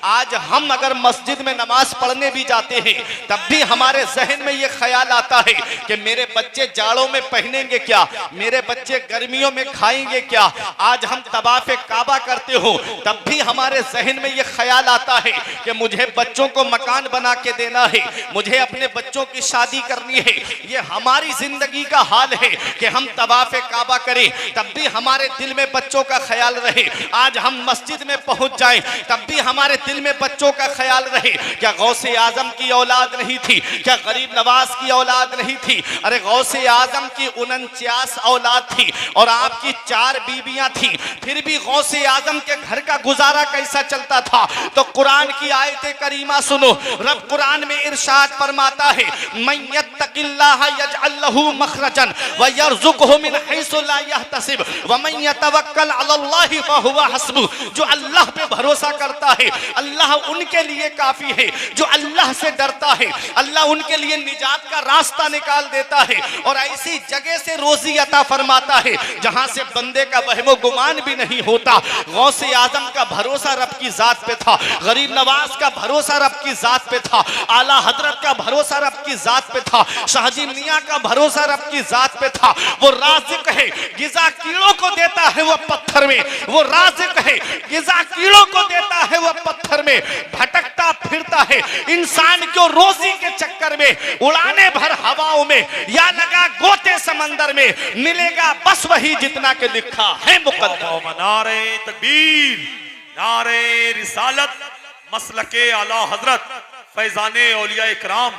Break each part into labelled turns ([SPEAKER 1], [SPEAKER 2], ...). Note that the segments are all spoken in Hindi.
[SPEAKER 1] आज हम अगर मस्जिद में नमाज पढ़ने भी जाते हैं तब भी हमारे जहन में ये ख्याल आता है कि मेरे बच्चे जाड़ों में पहनेंगे क्या, मेरे बच्चे गर्मियों में खाएंगे क्या। आज हम तवाफ़े काबा करते हो तब भी हमारे जहन में ये ख्याल आता है कि मुझे बच्चों को मकान बना के देना है, मुझे अपने बच्चों की शादी करनी है। ये हमारी जिंदगी का हाल है कि हम तवाफ़े काबा करें तब भी हमारे दिल में बच्चों का ख्याल रहे। आज हम मस्जिद में पहुंच जाएं तब भी हमारे दिल में बच्चों का ख्याल रहे। क्या गौसे आजम की औलाद नहीं थी, क्या गरीब नवाज की औलाद नहीं थी? अरे गौसे आजम की 49 औलाद थी और आपकी 4 बीबियां थी, फिर भी गौसे आजम के घर का गुजारा कैसा चलता था? तो कुरान की आयत करीमा सुनो, रब कुरान में इरशाद फरमाता है, मन यत्तकिल्लाह यजअल लहू मखरजन व यरज़ुकहु मिन हैसु ला यहतसिब व मन यतवक्कल अलल्लाहि फहुवा हस्बुह। जो अल्लाह पे भरोसा करता है अल्लाह उनके लिए काफी है। जो अल्लाह से डरता है अल्लाह उनके लिए निजात का रास्ता निकाल देता है और ऐसी जगह से रोजी अता फरमाता है जहां से बंदे का वहमो गुमान भी नहीं होता। गौसे आजम का भरोसा रब की जात पे था, गरीब नवाज का भरोसा रब की जात पे था, आला हजरत का भरोसा रब की जात पे था, शाहजी मियां का भरोसा रब की जात पे था। वो राज़िक है, गिज़ा कीड़ों को देता है वो पत्थर में। वो राज़िक है, गिज़ा कीड़ों को देता है वो पत्थर में। भटकता फिरता है इंसान को रोजी के चक्कर में, उड़ाने भर हवाओं में या लगा गोते समंदर में, मिलेगा बस वही जितना के लिखा है मुकद्दर।
[SPEAKER 2] नारे तकबीर, नारे रिसालत, मसलके आला हजरत फैजाने औलिया इकराम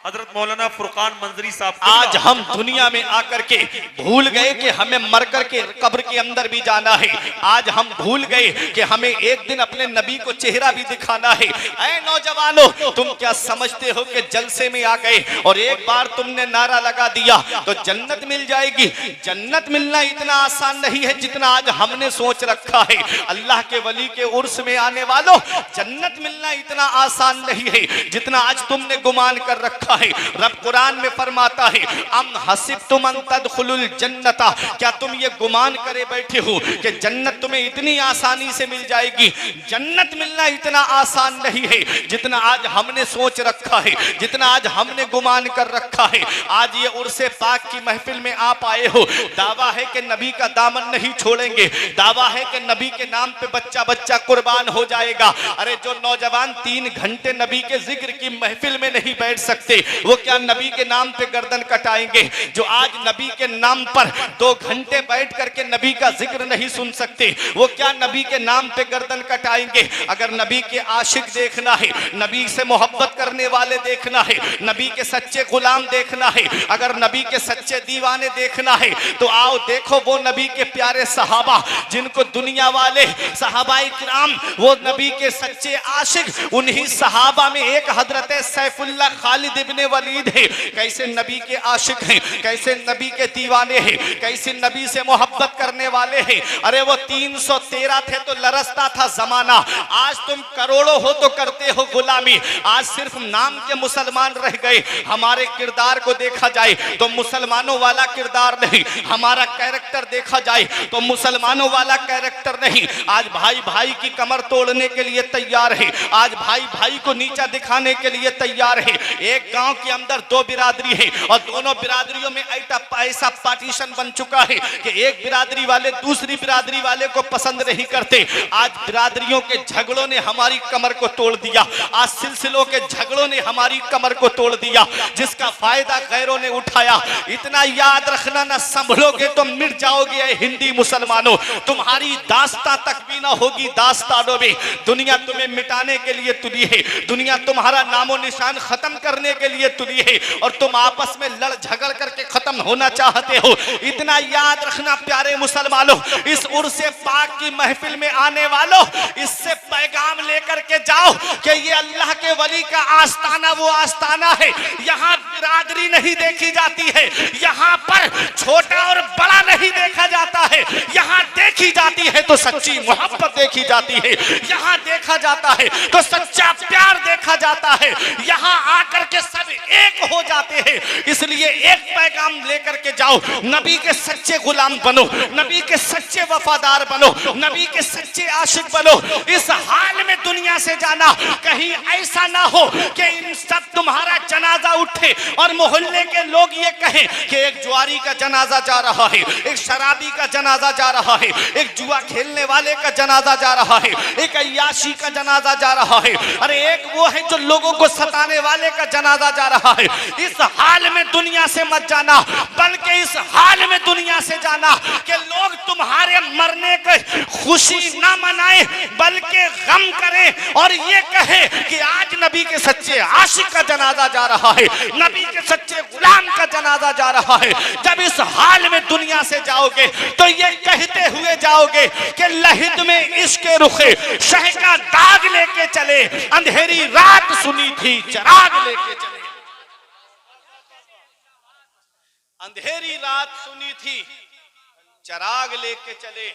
[SPEAKER 2] हजरत मौलाना फुरकान मंजरी साहब।
[SPEAKER 1] आज हम दुनिया में आकर के भूल गए कि हमें मरकर के कब्र के अंदर भी जाना है। आज हम भूल गए कि हमें एक दिन अपने नबी को चेहरा भी दिखाना है। ऐ नौजवानों, तुम क्या समझते हो कि जलसे में आ गए और एक बार तुमने नारा लगा दिया तो जन्नत मिल जाएगी? जन्नत मिलना इतना आसान नहीं है जितना आज हमने सोच रखा है। अल्लाह के वली के उर्स में आने वालों, जन्नत मिलना इतना आसान नहीं है जितना आज तुमने गुमान कर रखा है। रब कुरान में फरमाता है, अम हसिबतुम अन तदखुलुल जन्नता, क्या तुम ये गुमान करे बैठे हो कि जन्नत तुम्हें इतनी आसानी से मिल जाएगी? जन्नत मिलना इतना आसान नहीं है जितना आज हमने सोच रखा है, जितना आज हमने गुमान कर रखा है। आज ये उर्से पाक की महफिल में आप आए हो, दावा है कि नबी का दामन नहीं छोड़ेंगे, दावा है कि नबी के नाम पे बच्चा बच्चा कुर्बान हो जाएगा। अरे जो नौजवान 3 घंटे नबी के जिक्र की महफिल में नहीं बैठ सकते वो क्या नबी के नाम पे गर्दन कटाएंगे? जो आज नबी के नाम पर 2 घंटे बैठ करके नबी का जिक्र नहीं सुन सकते वो क्या नबी के नाम पे गर्दन कटाएंगे? अगर नबी के आशिक देखना है, नबी से मोहब्बत करने वाले देखना है, नबी के सच्चे गुलाम देखना है, अगर नबी के सच्चे दीवाने देखना है तो आओ देखो वो नबी के प्यारे सहाबा जिनको दुनिया वाले सहाबाए किराम, वो नबी के सच्चे आशिक, उन्हीं सहाबा में एक हजरत सैफुल्लाह खालिद इब्ने वलीद है। कैसे नबी के आशिक हैं, कैसे नबी के दीवाने हैं, कैसे नबी से मोहब्बत करने वाले हैं। अरे वो 313 थे तो लरसता था जमाना, आज तुम करोड़ों हो तो करते हो गुलामी। आज सिर्फ नाम के मुसलमान रह गए। हमारे किरदार को देखा जाए तो मुसलमानों वाला किरदार नहीं, हमारा कैरेक्टर देखा जाए तो मुसलमानों वाला कैरेक्टर नहीं। आज भाई भाई की कमर तोड़ने के लिए तैयार है, आज भाई भाई को नीचा दिखाने के लिए तैयार है। एक गांव के अंदर 2 बिरादरी है और दोनों बिरादरियों में ऐसा पार्टीशन बन चुका है कि एक बिरादरी वाले दूसरी बिरादरी वाले को पसंद नहीं करते। आज बिरादरियों के झगड़ों ने हमारी कमर को तोड़ दिया, आज सिलसिलों के झगड़ों ने हमारी कमर को तोड़ दिया, जिसका फायदा गैरों ने उठाया। इतना याद रखना, ना संभलोगे तो मिट जाओगे हिंदी मुसलमानों, तुम्हारी दास्तां तक भी ना होगी दास्तानों में। दुनिया तुम्हें मिटाने के लिए तुली है, दुनिया तुम्हारा नामो निशान खत्म करने के लिए तुली है और तुम आपस में लड़ झगड़ करके खत्म होना चाहते हो। इतना याद रखना प्यारे मुसलमानों, इस उर्से पाक की महफिल में आने वालों, इससे पैगाम लेकर के जाओ कि ये अल्लाह के वली का आस्ताना वो आस्ताना है, यहाँ बिरादरी नहीं देखी जाती है, यहाँ पर छोटा और बड़ा नहीं देखा जाता है, यहाँ देखी जाती है तो सच्ची मोहब्बत देखी जाती है, यहाँ देखा जाता है तो सच्चा प्यार देखा जाता है, यहाँ आकर के सब एक हो जाते हैं। इसलिए एक पैगाम लेकर के जाओ, नबी के सच्चे गुलाम बनो, नबी के सच्चे वफादार बनो, नबी के सच्चे आशिक बनो। इस हाल में दुनिया से जाना, कहीं ऐसा ना हो कि इन सब तुम्हारा जनाजा उठे और मोहल्ले के लोग ये कहें कि एक जुआरी का जनाजा जा रहा है, एक शराबी का जनाजा जा रहा है, एक जुआ खेलने वाले का जनाजा जा रहा है, एक अय्याशी का जनाजा जा रहा है, अरे एक वो है जो लोगों को सताने वाले का जनाजा जा रहा है। इस हाल में दुनिया से मत जाना, बल्कि इस हाल में दुनिया से जाना कि लोग तुम्हारे मरने की खुशी ना मनाए बल्कि गम करें और ये कहे कि आज नबी के सच्चे आशिक का जनाजा जा रहा है, नबी के सच्चे गुलाम का जनाजा जा रहा है। जब इस हाल में दुनिया से जाओगे तो ये कहते हुए जाओगे कि लहिद में इश्क रुखे शह का दाग लेके चले, अंधेरी रात सुनी थी चराग लेके चले। अंधेरी रात सुनी थी चराग लेके चले।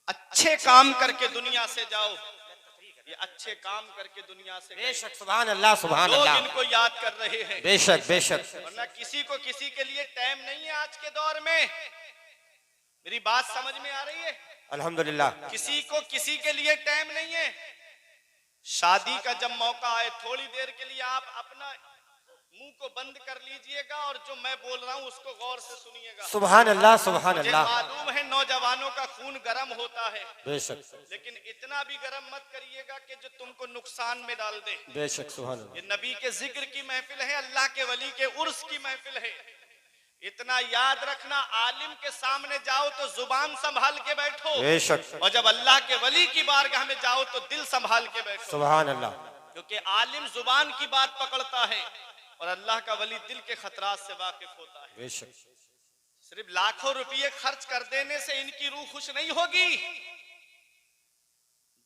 [SPEAKER 1] अच्छे काम करके दुनिया से जाओ, ये अच्छे काम करके दुनिया से।
[SPEAKER 3] बेशक, सुभान अल्लाह, सुभान
[SPEAKER 1] लोग
[SPEAKER 3] अल्लाह।
[SPEAKER 1] इनको याद कर रहे हैं।
[SPEAKER 3] बेशक बेशक।
[SPEAKER 1] वरना किसी को किसी के लिए टाइम नहीं है आज के दौर में। मेरी बात समझ में आ रही है?
[SPEAKER 3] अल्हम्दुलिल्लाह।
[SPEAKER 1] किसी को किसी के लिए टाइम नहीं है। शादी का जब मौका आए थोड़ी देर के लिए आप अपना मुंह को बंद कर लीजिएगा और जो मैं बोल रहा हूँ उसको गौर से सुनिएगा।
[SPEAKER 3] सुभान अल्लाह, सुभान
[SPEAKER 1] मुझे
[SPEAKER 3] अल्लाह।
[SPEAKER 1] मालूम है नौजवानों का खून गर्म होता है,
[SPEAKER 3] बेशक,
[SPEAKER 1] लेकिन इतना भी गर्म मत करिएगा कि जो तुमको नुकसान में डाल दे।
[SPEAKER 3] बेशक, सुभान
[SPEAKER 1] ये
[SPEAKER 3] अल्लाह।
[SPEAKER 1] नबी के जिक्र की महफिल है, अल्लाह के वली के उर्स की महफिल है। इतना याद रखना, आलिम के सामने जाओ तो जुबान संभाल के बैठो,
[SPEAKER 3] बेशक,
[SPEAKER 1] और जब अल्लाह के वली की बारगाह में जाओ तो दिल संभाल के बैठो।
[SPEAKER 3] सुभान अल्लाह।
[SPEAKER 1] क्योंकि आलिम जुबान की बात पकड़ता है और अल्लाह का वली दिल के खतरात से वाकिफ होता है।
[SPEAKER 3] बेशक।
[SPEAKER 1] सिर्फ लाखों रुपये खर्च कर देने से इनकी रूह खुश नहीं होगी।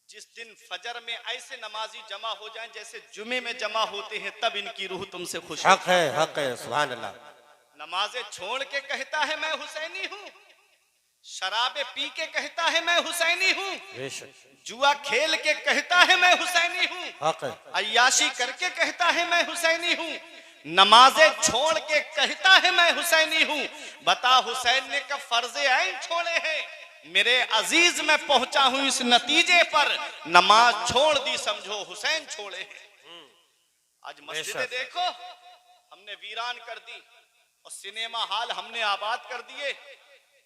[SPEAKER 1] जिस दिन फजर में ऐसे नमाजी जमा हो जाएं जैसे जुमे में जमा होते हैं, तब इनकी रूह तुमसे खुश
[SPEAKER 3] हक है, हक है, सुभान अल्लाह।
[SPEAKER 1] नमाजें छोड़ के कहता है मैं हुसैनी हूँ, शराबे पी के कहता है मैं हुसैनी हूँ,
[SPEAKER 3] बेशक,
[SPEAKER 1] जुआ खेल के कहता है मैं हुसैनी हूँ,
[SPEAKER 3] हक है।
[SPEAKER 1] अय्याशी करके कहता है मैं हुसैनी हूँ, नमाजें छोड़ के कहता है मैं हुसैनी हूँ। बता हुसैन ने कब फर्जे ऐन छोड़े हैं? मेरे अजीज में पहुंचा हूं इस नतीजे पर, नमाज छोड़ दी समझो हुसैन छोड़े हैं। आज मस्जिदें देखो हमने वीरान कर दी और सिनेमा हॉल हमने आबाद कर दिए।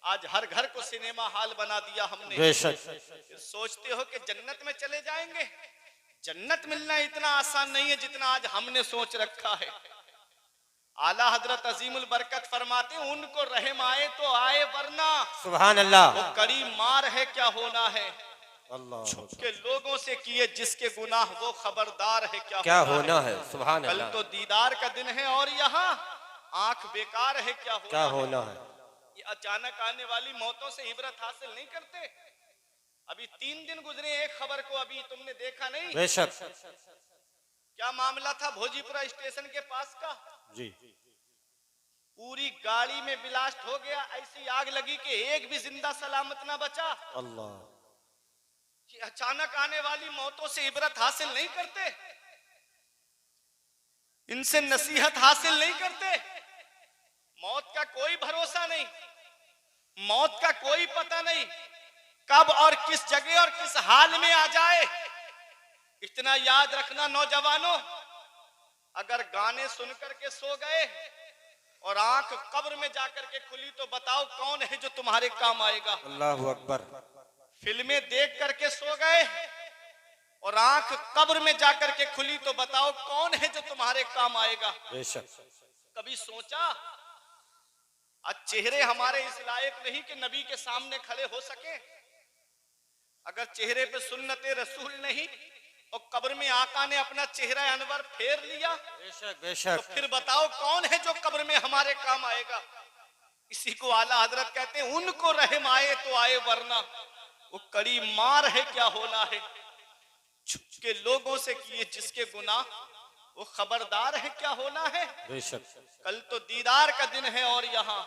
[SPEAKER 1] आज हर घर को सिनेमा हॉल बना दिया हमने।
[SPEAKER 3] बेशक।
[SPEAKER 1] फिर सोचते हो कि जन्नत में चले जाएंगे। जन्नत मिलना इतना आसान नहीं है जितना आज हमने सोच रखा है। आला हजरत अजीमुल बरकत फरमाते हैं, उनको रहम आए तो आए वरना
[SPEAKER 3] सुभान अल्लाह।
[SPEAKER 1] वो कड़ी मार है क्या होना है।
[SPEAKER 3] अल्लाह
[SPEAKER 1] छुप के लोगों से किए जिसके गुनाह वो खबरदार है
[SPEAKER 3] क्या होना है। सुभान
[SPEAKER 1] कल
[SPEAKER 3] अल्लाह।
[SPEAKER 1] तो दीदार का दिन है और यहाँ आंख बेकार है क्या
[SPEAKER 3] होना है।
[SPEAKER 1] ये अचानक आने वाली मौतों से इबरत हासिल नहीं करते। अभी 3 दिन गुजरे, एक खबर को अभी तुमने देखा नहीं?
[SPEAKER 3] बेशक।
[SPEAKER 1] क्या मामला था भोजीपुरा स्टेशन के पास का?
[SPEAKER 3] जी।
[SPEAKER 1] पूरी गाड़ी में ब्लास्ट हो गया, ऐसी आग लगी कि एक भी जिंदा सलामत ना बचा।
[SPEAKER 3] अल्लाह।
[SPEAKER 1] कि अचानक आने वाली मौतों से इबरत हासिल नहीं करते, इनसे नसीहत हासिल नहीं करते। मौत का कोई भरोसा नहीं, मौत का कोई पता नहीं, कब और किस जगह और किस हाल में आ जाए। इतना याद रखना नौजवानों, अगर गाने सुन करके सो गए और आंख कब्र में जाकर के खुली तो बताओ कौन है जो तुम्हारे काम आएगा।
[SPEAKER 3] अल्लाहु अकबर।
[SPEAKER 1] फिल्में देख करके सो गए और आंख कब्र में जाकर के खुली तो बताओ कौन है जो तुम्हारे काम आएगा।
[SPEAKER 3] बेशक।
[SPEAKER 1] कभी सोचा आज चेहरे हमारे इस लायक नहीं कि नबी के सामने खड़े हो सके। अगर चेहरे पे सुन्नते रसूल नहीं और कब्र में आका ने अपना चेहरा अनवर फेर लिया,
[SPEAKER 3] बेशक बेशक,
[SPEAKER 1] तो फिर बताओ कौन है जो कब्र में हमारे काम आएगा। इसी को आला हजरत कहते हैं, उनको रहम आए तो आए वरना वो कड़ी मार है क्या होना है। छुप के लोगों से किए जिसके गुनाह वो खबरदार है क्या होना है।
[SPEAKER 3] बेशक।
[SPEAKER 1] कल तो दीदार का दिन है और यहाँ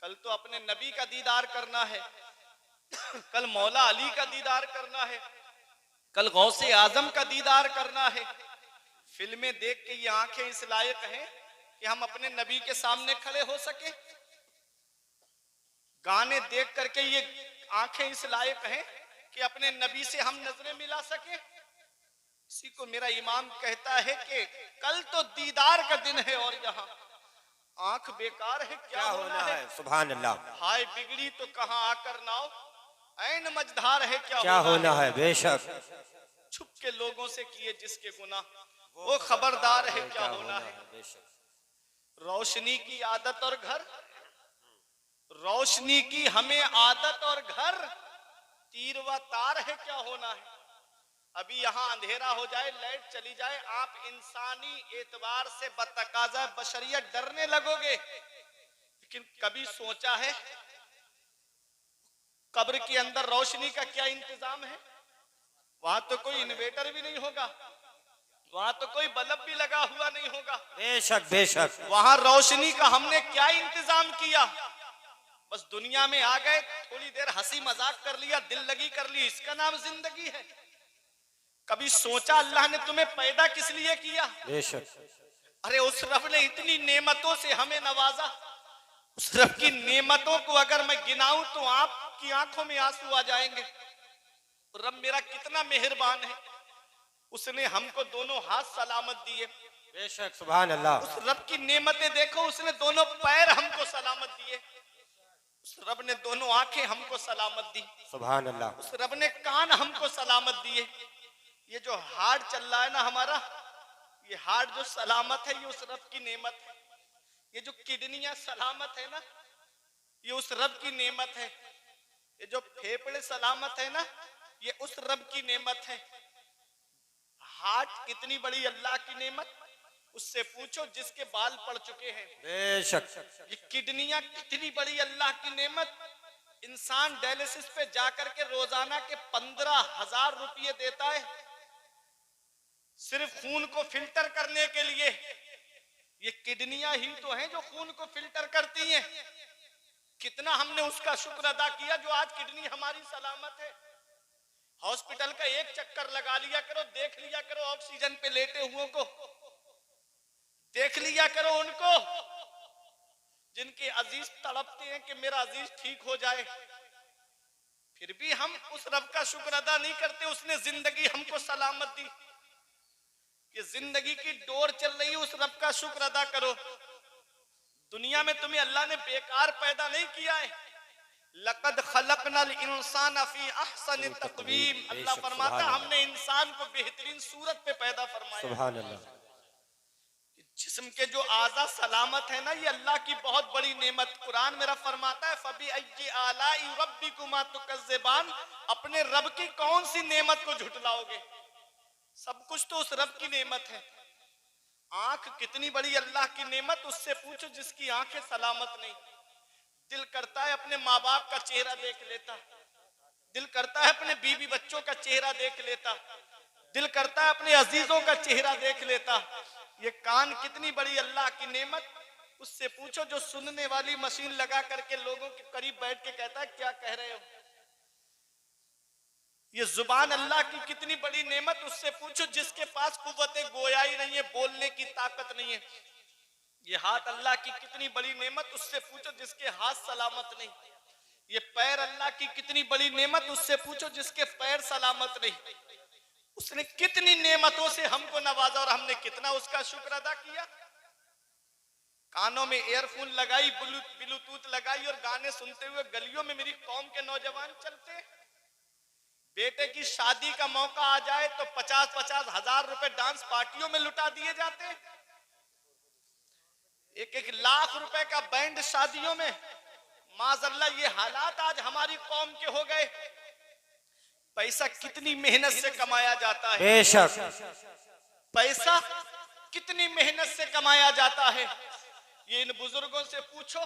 [SPEAKER 1] कल तो अपने नबी का दीदार करना है। कल मौला अली का दीदार करना है, कल गौसे आजम का दीदार करना है। फिल्में देख के ये आंखें इस लायक हैं कि हम अपने नबी के सामने खड़े हो सके? गाने देख करके ये आंखें इस लायक हैं कि अपने नबी से हम नजरें मिला सके? इसी को मेरा इमाम कहता है कि कल तो दीदार का दिन है और यहाँ आंख बेकार है, क्या होना है?
[SPEAKER 3] सुभान अल्लाह।
[SPEAKER 1] हाय बिगड़ी तो कहाँ आकर नाव, ऐन मझधार है,
[SPEAKER 3] क्या होना है? बेशक।
[SPEAKER 1] छुप के लोगों से किए जिसके गुनाह, वो खबरदार है, क्या होना है?
[SPEAKER 3] बेशक।
[SPEAKER 1] रोशनी की आदत और घर, रोशनी की हमें आदत और घर, तीर व तार है, क्या होना है? अभी यहाँ अंधेरा हो जाए, लाइट चली जाए, आप इंसानी एतबार से बतकाजा बशरियत डरने लगोगे। लेकिन कभी सोचा है कब्र के अंदर रोशनी का क्या इंतजाम है? वहां तो कोई इन्वेटर भी नहीं होगा, वहां तो कोई बल्ब भी लगा हुआ नहीं होगा।
[SPEAKER 3] बेशक बेशक।
[SPEAKER 1] वहां रोशनी का हमने क्या इंतजाम किया? बस दुनिया में आ गए, थोड़ी देर हंसी मजाक कर लिया, दिल लगी कर ली, इसका नाम जिंदगी है? कभी सोचा अल्लाह ने तुम्हें पैदा किस लिए किया?
[SPEAKER 3] बेशक।
[SPEAKER 1] अरे उस रब ने इतनी नेमतों से हमें नवाजा, उस रब की नेमतों को अगर मैं गिनाऊं तो आपकी आंखों में आंसू आ जाएंगे। रब मेरा कितना मेहरबान है, उसने हमको दोनों हाथ सलामत दिए।
[SPEAKER 3] बेशक। सुभान अल्लाह।
[SPEAKER 1] उस रब की नेमतें देखो, उसने दोनों पैर हमको सलामत दिए, उस रब ने दोनों आंखें हमको सलामत दी,
[SPEAKER 3] सुभान अल्लाह।
[SPEAKER 1] उस रब ने कान हमको सलामत दिए। ये जो हार्ट चल रहा है ना हमारा, ये हार्ट जो सलामत है, ये उस रब की नेमत है। ये जो किडनियां सलामत है ना, ये उस रब की नेमत है। ये जो फेफड़े सलामत है ना, ये उस रब की नेमत है। हार्ट कितनी बड़ी अल्लाह की नेमत, उससे पूछो जिसके बाल पड़ चुके हैं।
[SPEAKER 3] बेशक।
[SPEAKER 1] ये किडनियां कितनी बड़ी अल्लाह की नेमत। इंसान डायलिसिस पे जाकर के रोजाना के 15,000 रुपये देता है सिर्फ खून को फिल्टर करने के लिए। ये किडनियां ही तो हैं जो खून को फिल्टर करती हैं। कितना हमने उसका शुक्र अदा किया जो आज किडनी हमारी सलामत है। हॉस्पिटल का एक चक्कर लगा लिया करो, देख लिया करो ऑक्सीजन पे लेटे हुओं को, देख लिया करो उनको जिनके अजीज तड़पते हैं कि मेरा अजीज ठीक हो जाए। फिर भी हम उस रब का शुक्र अदा नहीं करते। उसने जिंदगी हमको सलामत दी, ये जिंदगी की डोर चल रही है, उस रब का शुक्र अदा करो। दुनिया में तुम्हें अल्लाह ने बेकार पैदा नहीं किया है। लक़द खलक़नल इंसान फी अहसन तक़वीम, अल्लाह फरमाता हमने इंसान को बेहतरीन सूरत पे पैदा फरमाया।
[SPEAKER 3] सुभान अल्लाह।
[SPEAKER 1] जिस्म के जो आज़ा सलामत है ना, ये अल्लाह की बहुत बड़ी नेमत। कुरान मेरा फरमाता है फबी अय्यि आलाई रब्बिकुमा तुकज़्ज़िबान, अपने रब की कौन सी नेमत को झुटलाओगे? सब कुछ तो उस रब की नेमत है। आंख कितनी बड़ी अल्लाह की नेमत, उससे पूछो जिसकी आंखें सलामत नहीं। दिल करता है अपने माँ बाप का चेहरा देख लेता, दिल करता है अपने बीवी बच्चों का चेहरा देख लेता, दिल करता है अपने अजीजों का चेहरा देख लेता। ये कान कितनी बड़ी अल्लाह की नेमत, उससे पूछो जो सुनने वाली मशीन लगा करके लोगों के करीब बैठ के कहता है क्या कह रहे हो। ये जुबान अल्लाह की कितनी बड़ी नेमत, उससे पूछो जिसके पास कुव्वते गोयाई नहीं है, बोलने की ताकत नहीं है। ये हाथ अल्लाह की कितनी बड़ी नेमत, उससे पूछो जिसके हाथ सलामत नहीं। ये पैर अल्लाह की कितनी बड़ी नेमत, उससे पूछो जिसके पैर सलामत नहीं। उसने कितनी नेमतों से हमको नवाजा और हमने कितना उसका शुक्र अदा किया। कानों में एयरफोन लगाई, ब्लूटूथ लगाई और गाने सुनते हुए गलियों में मेरी कौम के नौजवान चलते। बेटे की शादी का मौका आ जाए तो 50-50 हजार रुपए डांस पार्टियों में लुटा दिए जाते। 1-1 लाख रुपए का बैंड शादियों में। माज़अल्लाह ये हालात आज हमारी कौम के हो गए। पैसा कितनी मेहनत से कमाया जाता है,
[SPEAKER 3] बेशक।
[SPEAKER 1] पैसा कितनी मेहनत से कमाया जाता है। ये इन बुजुर्गों से पूछो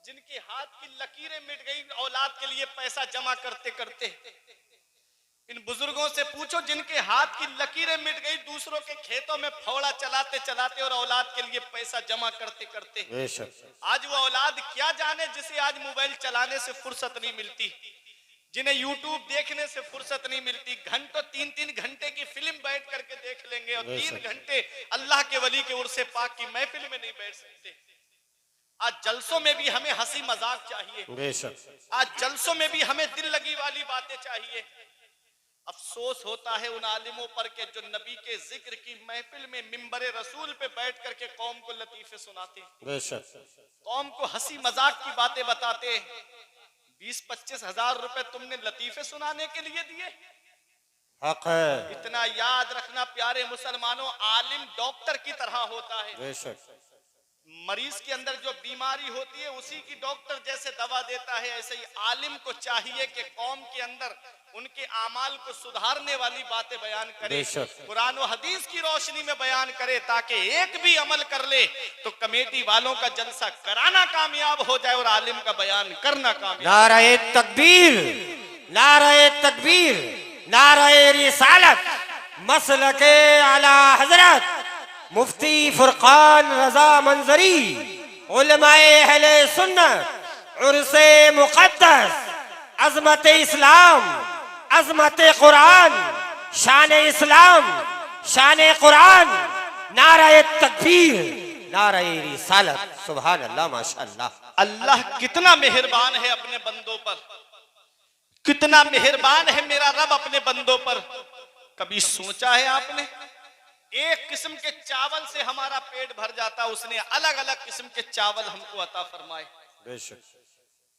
[SPEAKER 1] जिनके हाथ की लकीरें मिट गई औलाद के लिए पैसा जमा करते करते। इन बुजुर्गों से पूछो जिनके हाथ की लकीरें मिट गई दूसरों के खेतों में फौड़ा चलाते चलाते और औलाद के लिए पैसा जमा करते करते।
[SPEAKER 3] बेशक।
[SPEAKER 1] आज वो औलाद क्या जाने जिसे आज मोबाइल चलाने से फुर्सत नहीं मिलती। जिन्हें यूट्यूब देखने से फुर्सत नहीं मिलती, घंटों 3-3 घंटे की फिल्म बैठ करके देख लेंगे और 3 घंटे अल्लाह के वली के उर्से पाक की महफिल में नहीं बैठ सकते। आज जलसों में भी हमें हंसी मजाक चाहिए,
[SPEAKER 3] बेशक
[SPEAKER 1] आज जलसों में भी हमें दिल लगी वाली बातें चाहिए। अफसोस होता है उन आलिमों पर के जो नबी के जिक्र की महफिल में मिंबरे रसूल पे बैठ करके कौम को लतीफे सुनाते,
[SPEAKER 3] बेशक
[SPEAKER 1] कौम को हंसी मजाक की बातें बताते। 20-25 हजार रुपए तुमने लतीफे सुनाने के लिए दिए?
[SPEAKER 3] हक है।
[SPEAKER 1] इतना याद रखना प्यारे मुसलमानों, आलिम डॉक्टर की तरह होता है।
[SPEAKER 3] बेशक
[SPEAKER 1] मरीज के अंदर जो बीमारी होती है उसी की डॉक्टर जैसे दवा देता है, ऐसे ही आलिम को चाहिए कि कौम के अंदर उनके आमाल को सुधारने वाली बातें बयान करे,
[SPEAKER 3] बेशक।
[SPEAKER 1] कुरान और हदीस की रोशनी में बयान करे, ताकि एक भी अमल कर ले तो कमेटी वालों का जलसा कराना कामयाब हो जाए और आलिम का बयान करना कामयाब।
[SPEAKER 3] नाराए तकबीर, नाराए तकबीर, नाराए रिसालत, मसलके आला हजरत मुफ्ती फुरकान रजा मंजरी, उलमाए अहले सुन्नत, उर्से मुक़द्दस, अज़मत इस्लाम, अज़मत कुरान, शान इस्लाम, शान कुरान, नाराए तकबीर, नाराए रिसालत। सुभान अल्लाह, माशाअल्लाह।
[SPEAKER 1] अल्लाह कितना मेहरबान है अपने बंदों पर, कितना मेहरबान है मेरा रब अपने बंदों पर। कभी सोचा है आपने, एक किस्म के चावल से हमारा पेट भर जाता, उसने अलग अलग किस्म के चावल हमको अता फरमाए।
[SPEAKER 3] बेशक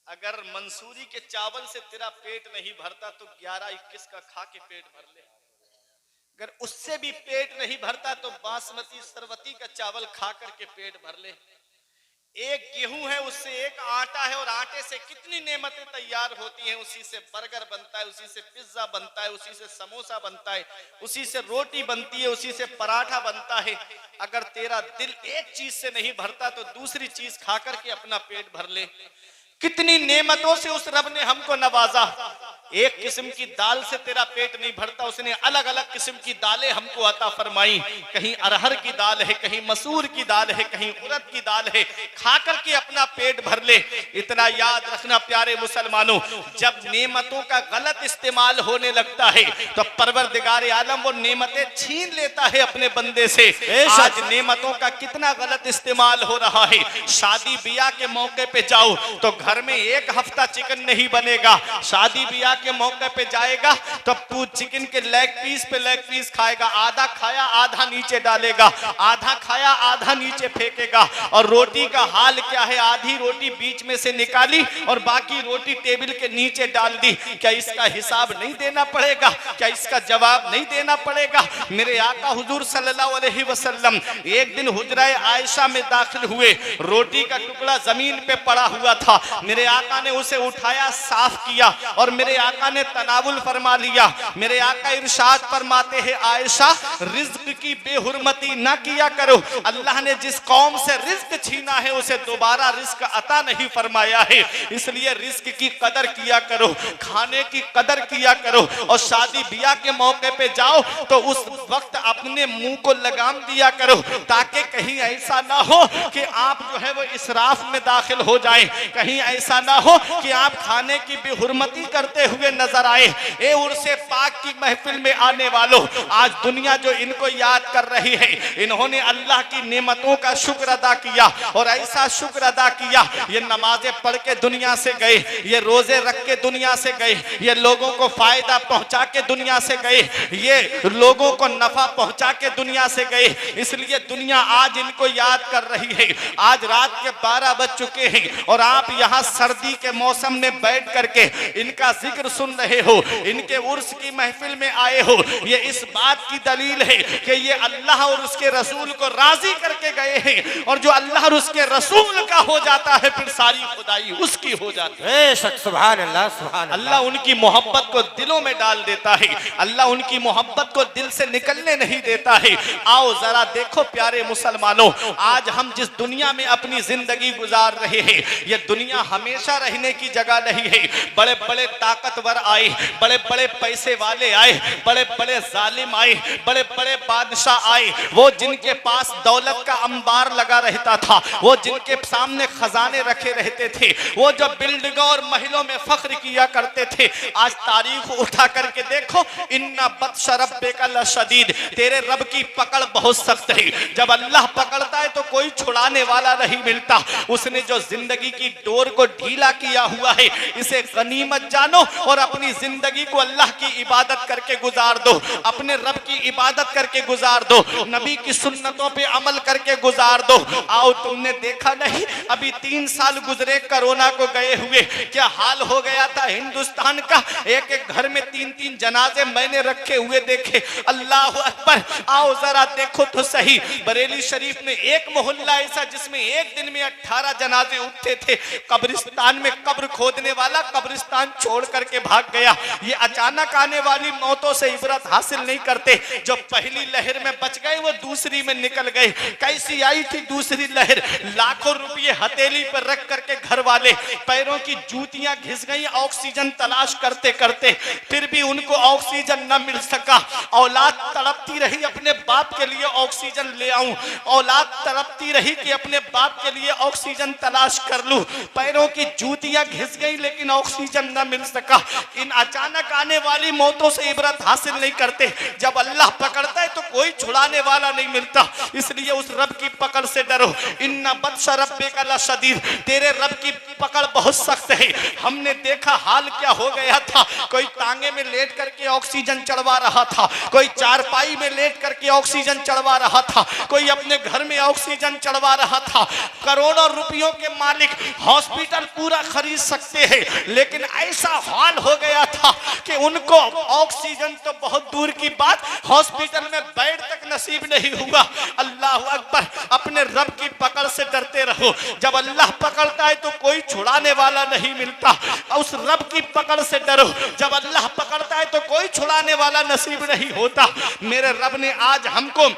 [SPEAKER 1] अगर मंसूरी के चावल से तेरा पेट नहीं भरता तो 11-21 का खा के पेट भर ले। अगर उससे भी पेट नहीं भरता तो बासमती सरवती का चावल खा करके पेट भर ले। एक गेहूं है, उससे एक आटा है, और आटे से कितनी नेमतें तैयार होती हैं। उसी से बर्गर बनता है, उसी से पिज्जा बनता है, उसी से समोसा बनता है, उसी से रोटी बनती है, उसी से पराठा बनता है। अगर तेरा दिल एक चीज से नहीं भरता तो दूसरी चीज खा करके अपना पेट भर ले। कितनी नेमतों से उस रब ने हमको नवाजा। एक किस्म की दाल से तेरा पेट नहीं भरता, उसने अलग अलग किस्म की दालें हमको अता फरमाई। कहीं अरहर की दाल है, कहीं मसूर की दाल है, कहीं उड़द की दाल है, खा करके अपना पेट भर ले। इतना याद रखना प्यारे मुसलमानों, जब नेमतों का गलत इस्तेमाल होने लगता है तो परवरदिगार आलम वो नेमतें छीन लेता है अपने बंदे से। आज नेमतों का कितना गलत इस्तेमाल हो रहा है। शादी ब्याह के मौके पे जाओ तो घर में एक हफ्ता चिकन नहीं बनेगा। शादी ब्याह के मौके पे जाएगा तो तू चिकन के लेग पीस पे लेग पीस खाएगा, आधा खाया आधा नीचे डालेगा, आधा खाया आधा नीचे फेंकेगा। और रोटी का हाल क्या है, आधी रोटी बीच में से निकाली और बाकी रोटी टेबल के नीचे डाल दी। क्या इसका हिसाब नहीं देना पड़ेगा? क्या इसका जवाब नहीं देना पड़ेगा? मेरे आका हुजूर सल्लल्लाहु अलैहि वसल्लम एक दिन हुजरा आयशा में दाखिल हुए, रोटी का टुकड़ा जमीन पे पड़ा हुआ था। मेरे आका ने उसे उठाया, साफ किया और मेरे आका ने तनावुल फरमा लिया। मेरे आका इरशाद फरमाते हैं, आयशा रिज्क की बेहुरमती ना किया करो। अल्लाह ने जिस कौम से रिज्क छीना है उसे दोबारा रिज्क अता नहीं फरमाया है, इसलिए रिज्क की कदर किया करो, खाने की कदर किया करो। और शादी ब्याह के मौके पे जाओ तो उस वक्त अपने मुंह को लगाम दिया करो, ताकि कहीं ऐसा ना हो कि आप जो है वो इसराफ में दाखिल हो जाए, कहीं ऐसा ना हो कि आप खाने की बेहुरमती करते हुए नजर आए। ए उर्से पाक की महफिल में आने वालों, आज दुनिया जो इनको याद कर रही है, इन्होंने अल्लाह की नेमतों का शुक्र अदा किया और ऐसा शुक्र अदा किया, ये नमाजें पढ़ के दुनिया से गए, ये रोजे रख के दुनिया से गए, ये लोगों को फायदा पहुंचा के दुनिया से गए, ये लोगों को नफा पहुंचा के दुनिया से गए। इसलिए दुनिया आज इनको याद कर रही है। आज रात के 12 बज चुके हैं और आप यहाँ सर्दी के मौसम में बैठ करके इनका जिक्र सुन रहे हो, इनके उर्स की महफिल में आए हो। ये इस बात की दलील है कि ये अल्लाह और उसके रसूल को राजी करके गए हैं, और जो अल्लाह और उसके रसूल का हो जाता है फिर सारी खुदाई उसकी हो जाती है।
[SPEAKER 3] बेशक सुभान अल्लाह, सुभान
[SPEAKER 1] अल्लाह उनकी मोहब्बत को दिलों में डाल देता है, अल्लाह उनकी मोहब्बत को दिल से निकलने नहीं देता है। आओ जरा देखो प्यारे मुसलमानों, आज हम जिस दुनिया में अपनी जिंदगी गुजार रहे हैं, ये दुनिया हमेशा रहने की जगह नहीं है। बड़े बड़े ताकतवर आए, बड़े बड़े पैसे वाले आए, बड़े बड़े जालिम आए, बड़े बड़े बादशाह आए, वो जिनके पास दौलत का अंबार लगा रहता था, वो जिनके सामने खजाने रखे रहते थे, वो जो बिल्डिंगों और महलों में फख्र किया करते थे, आज तारीख उठा करके देखो, इन्ना बत्श रब्बिका लशदीद, तेरे रब की पकड़ बहुत सख्त है। जब अल्लाह पकड़ता है तो कोई छुड़ाने वाला नहीं मिलता। उसने जो जिंदगी की डोर को ढीला किया हुआ है, इसे गनीमत जानो और अपनी जिंदगी को अल्लाह की इबादत करके गुजार दो, अपने रब की इबादत करके गुजार दो, नबी की सुन्नतों पे अमल करके गुजार दो। आओ, तुमने देखा नहीं, अभी 3 साल गुजरे कोरोना को गए हुए, क्या हाल हो गया था हिंदुस्तान का। एक एक घर में 3-3 जनाजे मैंने रखे हुए देखे। अल्लाह अकबर। आओ जरा देखो तो सही, बरेली शरीफ में एक मोहल्ला ऐसा जिसमें एक दिन में 18 जनाजे उठते थे। कब्रिस्तान में कब्र खोदने वाला कब्रिस्तान छोड़ करके भाग गया। ये अचानक आने वाली मौतों से इबरत हासिल नहीं करते। जो पहली लहर में बच गए वो दूसरी में निकल गए। कैसी आई थी दूसरी लहर, लाखों रुपये हथेली पर रख करके घर वाले पैरों की जूतियां घिस गई ऑक्सीजन तलाश करते करते, फिर भी उनको ऑक्सीजन न मिल सका। औलाद तड़पती रही अपने बाप के लिए ऑक्सीजन ले आऊं, औलाद तड़पती रही कि अपने बाप के लिए ऑक्सीजन तलाश कर लूं। पैरों की जूतियां घिस गई लेकिन ऑक्सीजन न मिल सका। इन अचानक आने वाली मौतों से इबरत हासिल नहीं करते। जब अल्लाह पकड़ता है तो कोई छुड़ाने वाला नहीं मिलता। इसलिए उस रब की पकड़ से डरो। इन्ना बत्श रब्बिका लशदीद, तेरे रब की पकड़ बहुत सख्त है। हमने देखा हाल क्या हो गया था। कोई तांगे में लेट करके ऑक्सीजन चढ़वा रहा था, कोई चारपाई में लेट करके ऑक्सीजन चढ़वा रहा था, कोई अपने घर में ऑक्सीजन चढ़वा रहा था। करोड़ों रुपयों के मालिक हॉस्पिटल पूरा खरीद सकते हैं, लेकिन ऐसा हाल हो गया था कि उनको ऑक्सीजन तो बहुत दूर की बात, हॉस्पिटल में बेड तक नसीब नहीं हुआ। अल्लाह अकबर। अपने रब की पकड़ से डरते रहो। जब अल्लाह पकड़ता है तो कोई छुड़ाने वाला नहीं मिलता। उस रब की पकड़ से डरो। जब अल्लाह पकड़ता है तो कोई छुड़ाने वाला नसीब नहीं होता। मेरे रब ने आज हमको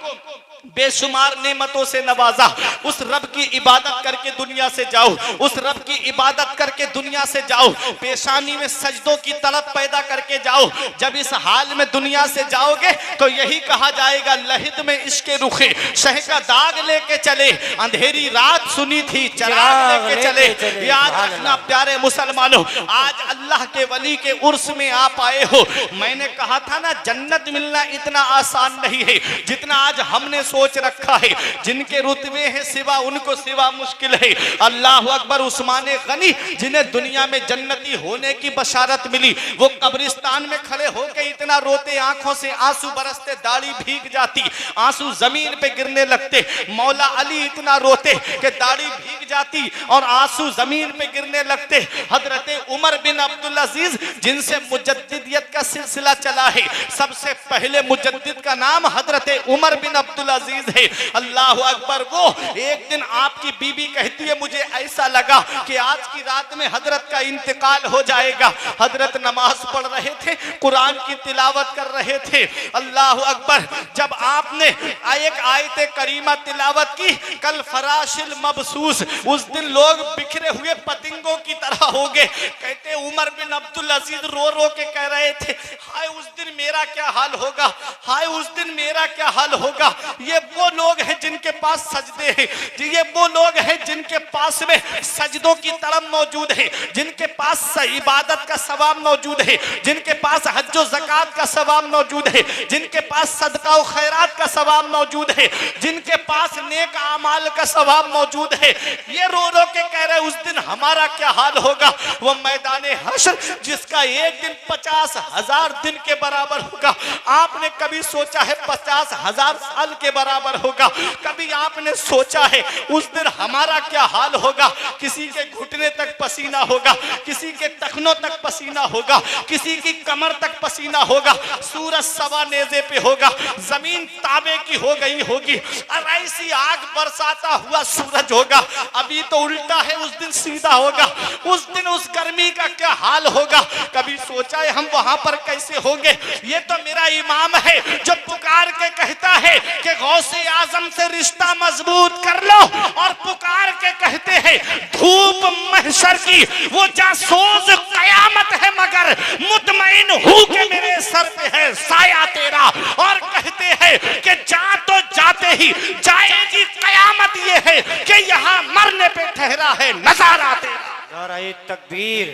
[SPEAKER 1] बेशुमार नेमतों से नवाजा। उस रब की इबादत करके दुनिया से जाओ, उस रब की इबादत करके दुनिया से जाओ। पेशानी में सजदों की तलब पैदा करके जाओ। जब इस हाल में दुनिया से जाओगे तो यही कहा जाएगा, लहिद में इश्क़े रुखे शह का दाग लेके चले, अंधेरी रात सुनी थी चिराग लेके चले। याद रखना प्यारे मुसलमानों, आज अल्लाह के वली के उर्स में आप आए हो। मैंने कहा था ना, जन्नत मिलना इतना आसान नहीं है जितना आज हमने सोच रखा है। जिनके रुतबे हैं सिवा, उनको सिवा मुश्किल है। अल्लाह अकबर। उस्माने गनी जिन्हें दुनिया में जन्नती होने की बशारत मिली, वो कब्रिस्तान में खड़े होकर इतना रोते, आंखों से आंसू बरसते, दाढ़ी भीग जाती, आंसू जमीन पे गिरने लगते। मौला अली इतना रोते कि दाढ़ी भीग जाती और आंसू जमीन पे गिरने लगते। हजरत उमर बिन अब्दुल अजीज, जिनसे मुजद्दिदियत का सिलसिला चला है, सबसे पहले मुजद्दिद का नाम हजरत उमर बिन अब्दुल अजीज है। अल्लाह अकबर। वो एक दिन आपकी बीबी कहती है, मुझे ऐसा लगा कि आज की रात में हजरत का इंतकाल हो जाएगा। हजरत नमाज पढ़ रहे थे, कुरान की तिलावत कर रहे थे। अल्लाह अकबर। जब आपने एक आयत करीमा तिलावत की, कल फराशिल मबसूस, उस दिन लोग बिखरे हुए पतंगों की तरह हो गए। कहते उमर बिन अब्दुल अजीज रो रो के कह रहे थे, हाय उस दिन मेरा क्या हाल होगा, हाय उस दिन मेरा क्या हाल होगा। ये वो लोग हैं जिनके पास सजदे हैं, ये वो लोग हैं जिनके पास में सजदों की तड़प मौजूद है, जिनके पास इबादत का सवाब मौजूद है, जिनके पास हज व ज़कात का सवाब मौजूद है, जिनके पास सदका व खैरात का सवाब मौजूद है, जिनके पास नेक आमाल का सवाब मौजूद है। ये रो रो के कह रहे उस दिन हमारा क्या हाल होगा। वो मैदाने हश्र जिसका एक दिन 50,000 दिन के बराबर होगा। आपने कभी सोचा है 50,000 साल के बराबर होगा? कभी आपने सोचा है उस दिन हमारा क्या हाल होगा? किसी के घुटने तक पसीना होगा, किसी के टखनों तक पसीना होगा, किसी की कमर तक पसीना होगा। सूरज सवा नेज़े पे होगा, जमीन ताबे की हो गई होगी और ऐसी आग बरसाता हुआ सूरज होगा। अभी तो उल्टा है, उस दिन सीधा होगा। उस दिन उस गर्मी का क्या हाल होगा? कभी सोचा है हम वहां पर कैसे होंगे? ये तो मेरा इमाम है जो पुकार के कहता है कि गौसे आजम से रिश्ता मजबूत कर लो और पुकार के कहते हैं धूप महशर की वो जासूस कयामत है मगर मुतमईन हूं कि मेरे सर पे है साया तेरा। और कहते हैं कि जा तो जाते ही जाएगी कयामत, ये है कि यहाँ मरने पे ठहरा है नजारा तेरा।
[SPEAKER 3] नाराए तकबीर,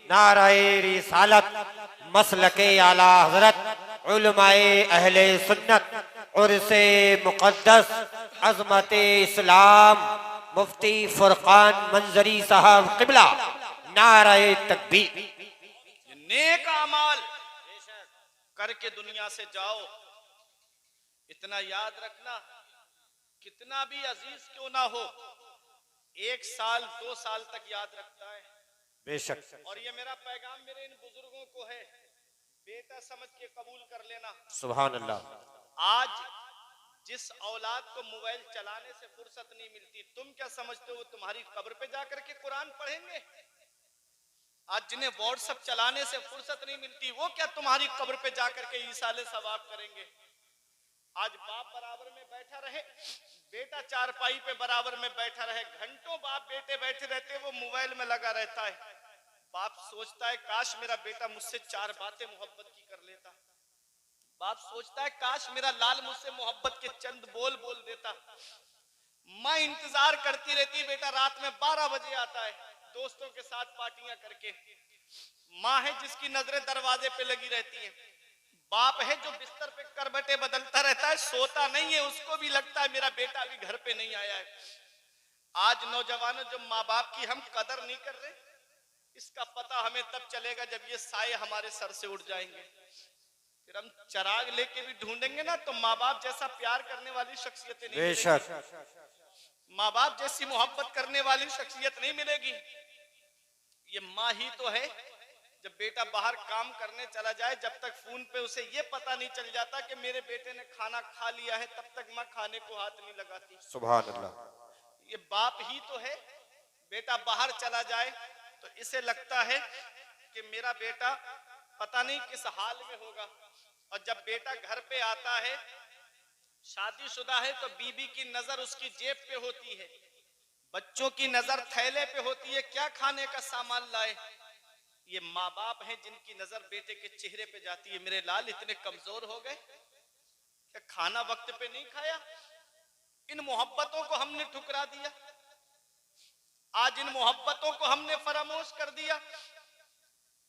[SPEAKER 3] नाराए रिसालत, मसलके आला हजरत, उलमाए अहले सुन्नत, उर्से मुक़द्दस, अज़मते इस्लाम, मुफ्ती फुरकान मंजरी साहब क़िबला, नाराए तकबीर।
[SPEAKER 1] नेक अमाल करके दुनिया से जाओ। इतना याद रखना, कितना भी अजीज क्यों ना हो, 1 साल 2 साल तक याद रखता है।
[SPEAKER 3] बेशक।
[SPEAKER 1] और ये मेरा पैगाम मेरे इन बुजुर्गों को है, बेटा समझ के कबूल कर लेना।
[SPEAKER 3] सुभान अल्लाह।
[SPEAKER 1] आज जिस औलाद को मोबाइल चलाने से फुर्सत नहीं मिलती, तुम क्या समझते हो तुम्हारी कब्र पे जाकर के कुरान पढ़ेंगे? आज जिन्हें व्हाट्सएप चलाने से फुर्सत नहीं मिलती, वो क्या तुम्हारी कब्र पे जाकर के ईसाले सवाब करेंगे? आज बाप बराबर में बैठा रहे, बेटा चारपाई पे बराबर में बैठा रहे, घंटों बाप बेटे बैठे रहते, वो मोबाइल में लगा रहता है। बाप सोचता है काश मेरा बेटा मुझसे 4 बातें मोहब्बत की कर लेता। बाप सोचता है काश मेरा लाल मुझसे मोहब्बत के चंद बोल बोल देता। माँ इंतजार करती रहती, बेटा रात में 12 बजे आता है दोस्तों के साथ पार्टियां करके। माँ है जिसकी नजरें दरवाजे पे लगी रहती हैं। बाप है जो बिस्तर पे करवटे बदलता रहता है, सोता नहीं है, उसको भी लगता है मेरा बेटा अभी घर पे नहीं आया है। आज नौजवानों जो माँ बाप की हम कदर नहीं कर रहे, इसका पता हमें तब चलेगा जब ये साए हमारे सर से उड़ जाएंगे। फिर हम चिराग लेके भी ढूंढेंगे ना तो माँ बाप जैसा प्यार करने वाली शख्सियतें नहीं मिलेगी। माँ बाप जैसी मोहब्बत करने वाली शख्सियत नहीं मिलेगी। ये माँ ही तो है, जब बेटा बाहर काम करने चला जाए, जब तक फोन पे उसे ये पता नहीं चल जाता कि मेरे बेटे ने खाना खा लिया है, तब तक माँ खाने को हाथ नहीं लगाती।
[SPEAKER 3] सुभान अल्लाह।
[SPEAKER 1] ये बाप ही तो है, बेटा बाहर चला जाए तो इसे लगता है कि मेरा बेटा पता नहीं किस हाल में होगा। और जब बेटा घर पे आता है, शादीशुदा है, तो बीबी की नजर उसकी जेब पे होती है, बच्चों की नजर थैले पे होती है, क्या खाने का सामान लाए। ये माँ बाप हैं जिनकी नजर बेटे के चेहरे पे जाती है, मेरे लाल इतने कमजोर हो गए, क्या खाना वक्त पे नहीं खाया। इन मोहब्बतों को हमने ठुकरा दिया, आज इन मोहब्बतों को हमने फरामोश कर दिया।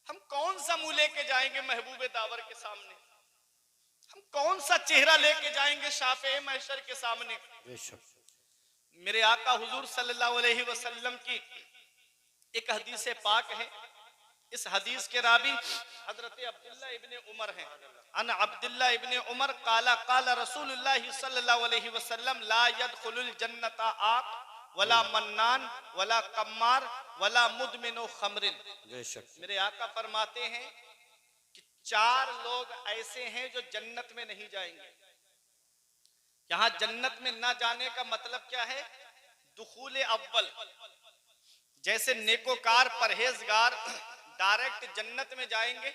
[SPEAKER 1] हम कौन सा मुंह लेके जाएंगे महबूबे दावर के सामने? हम कौन सा चेहरा लेके जाएंगे शाफे महशर के सामने? मेरे आका हुजूर सल्लल्लाहु अलैहि वसल्लम की एक हदीस पाक है। इस हदीस के रावी हजरत अब्दुल्ला इब्ने उमर हैं। अन अब्दुल्ला इब्ने उमर काला काला रसूलुल्लाह सल्लल्लाहु अलैहि वसल्लम ला यदखुलुल जन्नता आक वला मन्नान वला कम्मार वला मुदमिनो खमरिन। मेरे आका फरमाते हैं कि 4 लोग ऐसे हैं जो जन्नत में नहीं जाएंगे। यहां जन्नत में ना जाने का मतलब क्या है? दुखूले अव्वल, जैसे नेकोकार परहेजगार डायरेक्ट जन्नत में जाएंगे,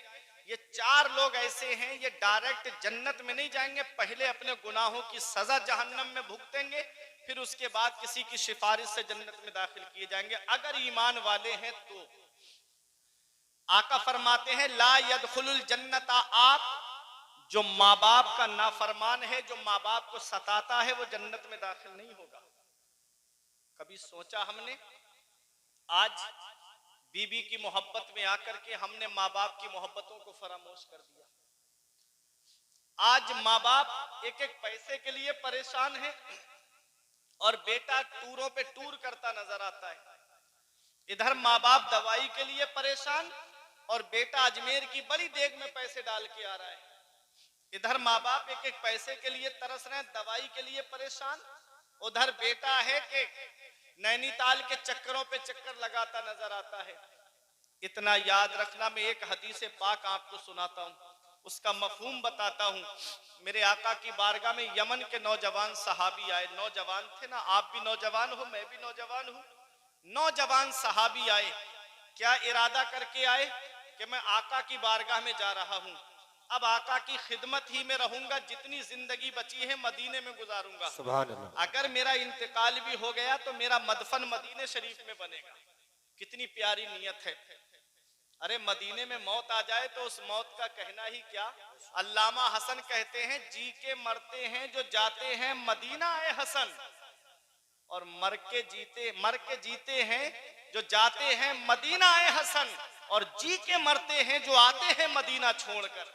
[SPEAKER 1] ये 4 लोग ऐसे हैं, ये डायरेक्ट जन्नत में नहीं जाएंगे। पहले अपने गुनाहों की सजा जहन्नम में भुगतेंगे, फिर उसके बाद किसी की सिफारिश से जन्नत में दाखिल किए जाएंगे, अगर ईमान वाले हैं तो। आका फरमाते हैं ला यदखुलुल जन्नता आप, जो माँ बाप का नाफरमान है, जो माँ बाप को सताता है, वो जन्नत में दाखिल नहीं होगा। कभी सोचा हमने? आज बीबी की मोहब्बत में आकर के हमने माँ बाप की मोहब्बतों को फरामोश कर दिया। आज माँ बाप एक एक पैसे के लिए परेशान है और बेटा टूरों पे टूर करता नजर आता है। इधर माँ बाप दवाई के लिए परेशान और बेटा अजमेर की बड़ी देग में पैसे डाल के आ रहा है। इधर माँ बाप एक एक पैसे के लिए तरस रहे हैं, दवाई के लिए परेशान। उधर बेटा है कि नैनीताल के चक्करों पे चक्कर लगाता नजर आता है। इतना याद रखना, मैं एक हदीस पाक आपको सुनाता हूँ, उसका मफहूम बताता हूँ। मेरे आका की बारगाह में यमन के नौजवान सहाबी आए। नौजवान थे ना, आप भी नौजवान हो, मैं भी नौजवान हूँ। नौजवान सहाबी आए, क्या इरादा करके आए कि मैं आका की बारगाह में जा रहा हूँ, अब आका की खिदमत ही में रहूंगा, जितनी जिंदगी बची है मदीने में गुजारूंगा।
[SPEAKER 3] सुभान अल्लाह।
[SPEAKER 1] अगर मेरा इंतकाल भी हो गया तो मेरा मदफन मदीने शरीफ में बनेगा। कितनी प्यारी नियत है। अरे मदीने में मौत आ जाए तो उस मौत का कहना ही क्या। अल्लामा हसन कहते हैं, जी के मरते हैं जो जाते हैं मदीना ए हसन, और मर के जीते हैं जो जाते हैं मदीना ए हसन, और जी के मरते हैं जो आते हैं मदीना छोड़कर।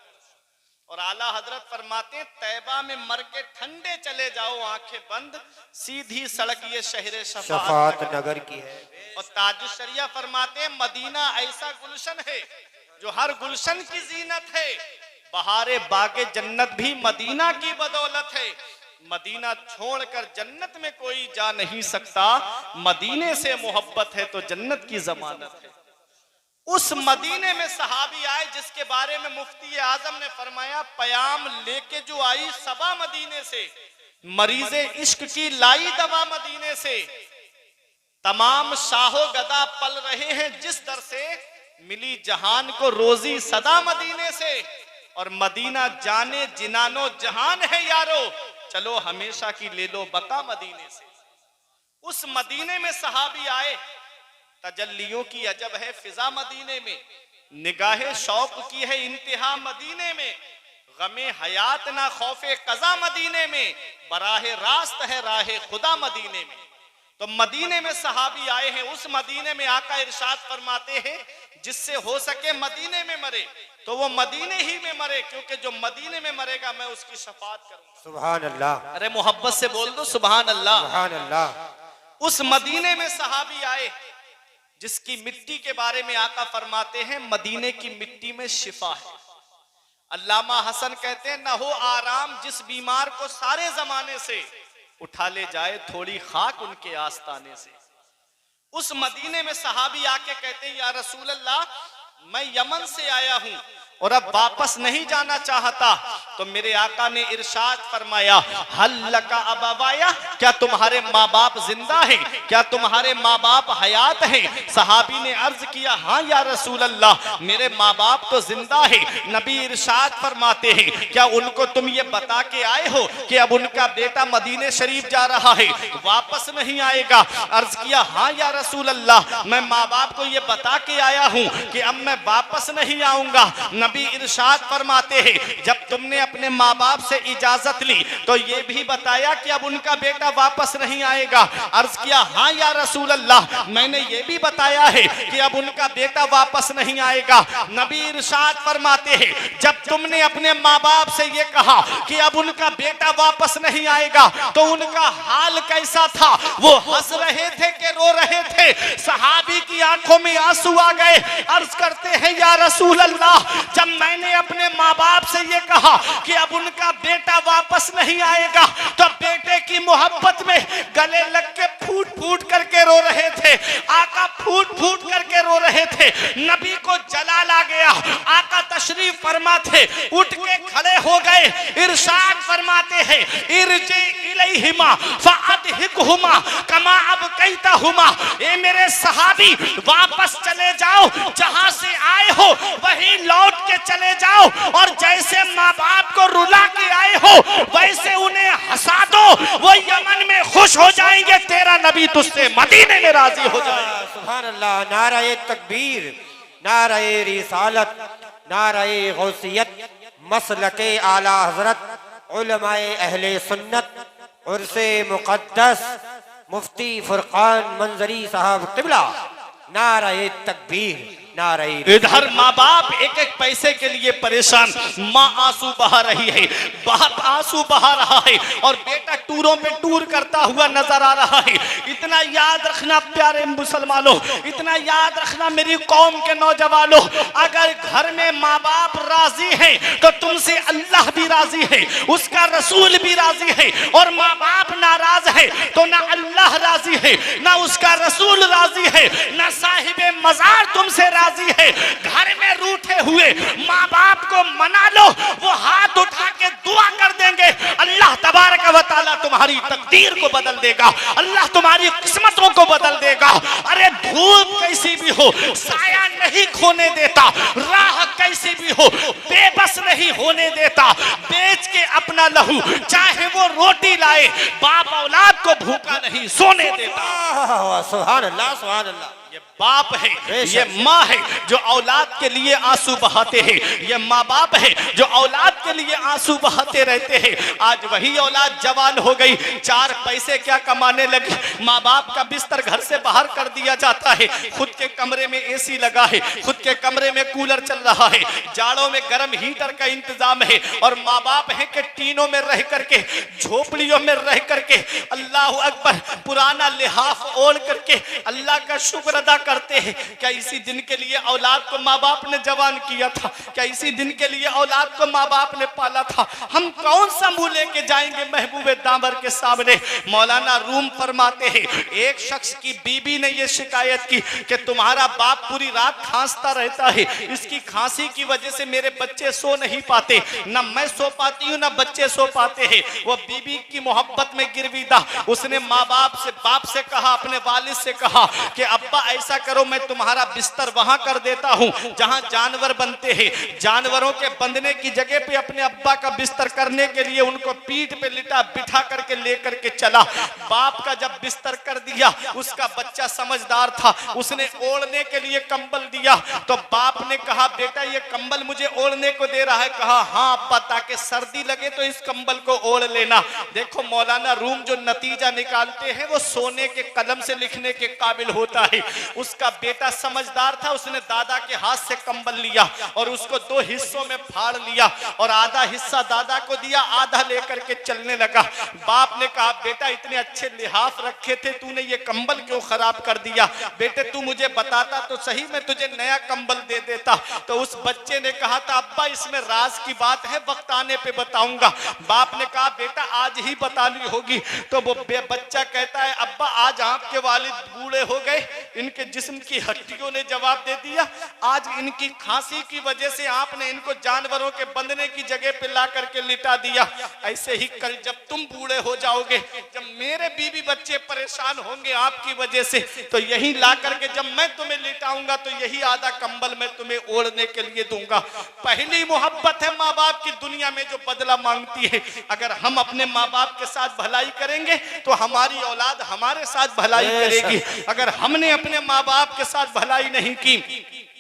[SPEAKER 1] और आला हजरत फरमाते, तैबा में मर के ठंडे चले जाओ आंखें बंद, सीधी सड़क ये शहर
[SPEAKER 3] शफात नगर की है।
[SPEAKER 1] और ताजुश शरिया फरमाते, मदीना ऐसा गुलशन है जो हर गुलशन की जीनत है, बहारे बागे जन्नत भी मदीना की बदौलत है। मदीना छोड़कर जन्नत में कोई जा नहीं सकता, मदीने से मोहब्बत है तो जन्नत की जमानत है। उस मदीने में सहाबी आए जिसके बारे में मुफ्ती आजम ने फरमाया, पयाम लेके जो आई सबा मदीने से, मरीजे इश्क की लाई दवा मदीने से, तमाम शाहो गदा पल रहे हैं जिस दर से, मिली जहान को रोजी सदा मदीने से। और मदीना जाने जिनानो जहान है यारो, चलो हमेशा की ले लो बका मदीने से। उस मदीने में सहाबी आए, तजल्लियों की अजब है फिजा मदीने में, निगाहे शौक की है इंतहा मदीने में, गमे हयात ना खौफे कजा मदीने में, बराहे रास्त है राहे खुदा मदीने में। तो मदीने में सहाबी आए हैं। उस मदीने में आका इरशाद फरमाते हैं, जिससे हो सके मदीने में मरे तो वो मदीने ही में मरे, क्योंकि जो मदीने में मरेगा मैं उसकी शफात करूंगा।
[SPEAKER 3] सुभान अल्लाह।
[SPEAKER 1] अरे मोहब्बत से बोल दो सुभान अल्लाह।
[SPEAKER 3] सुभान अल्लाह।
[SPEAKER 1] उस मदीने में सहाबी आए जिसकी मिट्टी के बारे में आका फरमाते हैं, मदीने की मिट्टी में शिफा है। अल्लामा हसन कहते हैं, न हो आराम जिस बीमार को सारे जमाने से, उठा ले जाए थोड़ी खाक उनके आस्ताने से। उस मदीने में सहाबी आके कहते हैं, या रसूल अल्लाह, मैं यमन से आया हूं और अब वापस नहीं जाना चाहता। तो मेरे आका ने इरशाद फरमाया, हल लका अबावाया, क्या तुम्हारे माँ बाप जिंदा हैं, क्या तुम्हारे माँ बाप हयात हैं। सहाबी ने अर्ज किया, हाँ या रसूल अल्लाह, मेरे माँ बाप तो जिंदा है। नबी इरशाद फरमाते हैं, क्या उनको तुम ये बता के आए हो कि अब उनका बेटा मदीने शरीफ जा रहा है, वापस नहीं आएगा। अर्ज किया, हाँ या रसूल अल्लाह, मैं माँ बाप को ये बता के आया हूँ कि अब मैं वापस नहीं आऊंगा। नबी इरशाद फरमाते हैं, जब तुमने अपने माँ बाप से इजाजत ली तो ये भी बताया कि अब उनका बेटा वापस नहीं आएगा। अर्ज किया, हाँ या रसूल अल्लाह, मैंने ये भी बताया है कि अब उनका बेटा वापस नहीं आएगा। नबी इरशाद फरमाते हैं, जब तुमने अपने माँ बाप से ये कहा कि अब उनका बेटा वापस नहीं आएगा तो उनका हाल कैसा था, वो हंस रहे थे कि रो रहे थे। सहाबी की आंखों में आंसू आ गए। अर्ज करते हैं, या रसूल अल्लाह, जब मैंने अपने माँ बाप से ये कहा कि अब उनका बेटा वापस नहीं आएगा तो बेटे की मोहब्बत में गले लग के फूट फूट करके रो रहे थे। आका फूट फूट करके रो रहे थे। नबी को जलाल आ गया। आका तशरीफ फरमाते उठ के खड़े हो गए। इरशाद फरमाते हैं, इरजी इलैहिमा फअदहिकहुमा कमा अबकैतहुमा, ए मेरे सहाबी वापस चले जाओ, जहां से आए हो वहीं लौट के चले जाओ, और जैसे माँ बाप को रुला के आए हो वैसे उन्हें हंसा दो, वो यमन में खुश हो जाएंगे, तेरा नबी तुझसे मदीने में राजी हो जाएगा।
[SPEAKER 3] सुभान अल्लाह। नाराए तकबीर, नाराए रिसालत, नाराए गौसियत, मसलके आला हजरत, उलमाए अहले सुन्नत, उर्से मुकद्दस मुफ्ती फुरकान मंजरी साहब किबला। नाराए तकबीर, नाराए।
[SPEAKER 1] इधर माँ बाप एक एक पैसे के लिए परेशान, माँ आंसू बहा रही है, बाप आंसू बहा रहा है, और बेटा टूरों पे टूर करता हुआ नजर आ रहा है। इतना याद रखना प्यारे मुसलमानों, इतना याद रखना मेरी कौम के नौजवानों, अगर घर में माँ बाप राजी हैं तो तुमसे अल्लाह भी राजी है, उसका रसूल भी राजी है। और माँ बाप नाराज है तो ना अल्लाह राजी है, ना उसका रसूल राजी है, ना साहिबे मजार तुमसे राजी है। घर में रूठे हुए माँ बाप को मना लो, वो हाथ उठा के दुआ कर देंगे, अल्लाह तबारक व तआला तुम्हारी तकदीर को बदल देगा, अल्लाह तुम्हारी किस्मतों को बदल देगा। अरे धूप कैसी भी हो साया नहीं खोने देता, राह कैसी भी हो बेबस नहीं होने देता, बेच के अपना लहू चाहे वो रोटी लाए, बाप औलाद को भूखा नहीं सोने देता।
[SPEAKER 3] सुभान अल्लाह, सुभान अल्लाह।
[SPEAKER 1] ये बाप है, ये माँ है जो औलाद के लिए आंसू बहाते हैं, ये माँ बाप है जो औलाद के लिए आंसू बहाते रहते हैं। आज वही औलाद जवान हो गई, चार पैसे क्या कमाने लगी, माँ बाप का बिस्तर घर से बाहर कर दिया जाता है, खुद के कमरे में एसी लगा है, खुद के कमरे में कूलर चल रहा है, जाड़ों में गर्म हीटर का इंतजाम है, और माँ बाप है कि टीनों में रह करके, झोपड़ियों में रह करके, अल्लाह अकबर, पुराना लिहाफ ओढ़ करके अल्लाह का शुक्र अदा करते हैं। क्या इसी दिन के लिए औलाद को माँ बाप ने जवान किया था? क्या इसी दिन के लिए औलाद को माँ बाप ने पाला था? हम कौन सा मुंह लेके जाएंगे महबूबे दामर के सामने? मौलाना रूम फरमाते हैं, एक शख्स की बीबी ने यह शिकायत की कि तुम्हारा बाप पूरी रात खांसता रहता है, इसकी खांसी की वजह से मेरे बच्चे सो नहीं पाते, ना मैं सो पाती हूँ ना बच्चे सो पाते हैं। वो बीबी की मोहब्बत में गिरविदा, उसने माँ बाप से कहा, अपने वालिद से कहा कि अब्बा ऐसा करो, मैं तुम्हारा बिस्तर वहां कर देता हूं जहां जानवर बनते हैं, जानवरों के बंधने की जगह पे अपने अब्बा का बिस्तर करने के लिए उनको पीठ पे लिटा बिठा करके लेकर के चला। बाप का जब बिस्तर कर दिया, उसका बच्चा समझदार था, उसने ओढ़ने के लिए कंबल दिया, तो बाप ने कहा बेटा ये कंबल मुझे ओढ़ने को दे रहा है? कहा हाँ अब्बा, ताकि सर्दी लगे तो इस कंबल को ओढ़ लेना। देखो मौलाना रूम जो नतीजा निकालते हैं वो सोने के कलम से लिखने के काबिल होता है। उसका बेटा समझदार था, उसने दादा के हाथ से कंबल लिया और उसको दो हिस्सों में फाड़ लिया और आधा हिस्सा दादा को दिया, आधा लेकर के चलने लगा। बाप ने कहा बेटा इतने अच्छे लिहाफ रखे थे, तूने ये कंबल क्यों खराब कर दिया? बेटे तू मुझे बताता तो सही, मैं तुझे नया कंबल दे देता। तो उस बच्चे ने कहा था अब्बा इसमें राज की बात है, वक्त आने पे बताऊंगा। बाप ने कहा बेटा आज ही बतानी होगी। तो वो बच्चा कहता है अब्बा आज आपके वालिद बूढ़े हो गए, इनके जिस्म की हड्डियों ने जवाब दे दिया, आज इनकी खांसी की वजह से आपने इनको जानवरों के बंधने की जगह पे ला करके लिटा दिया। ऐसे ही कल जब तुम बूढ़े हो जाओगे, जब मेरे बीवी बच्चे परेशान होंगे आपकी वजह से, तो यही ला करके जब मैं तुम्हें लिटाऊंगा तो यही आधा कंबल मैं तुम्हें ओढ़ने के लिए दूंगा। पहली मोहब्बत है माँ बाप की दुनिया में जो बदला मांगती है। अगर हम अपने माँ बाप के साथ भलाई करेंगे तो हमारी औलाद हमारे साथ भलाई करेगी। अगर हमने अपने माँ बाप के साथ भलाई नहीं की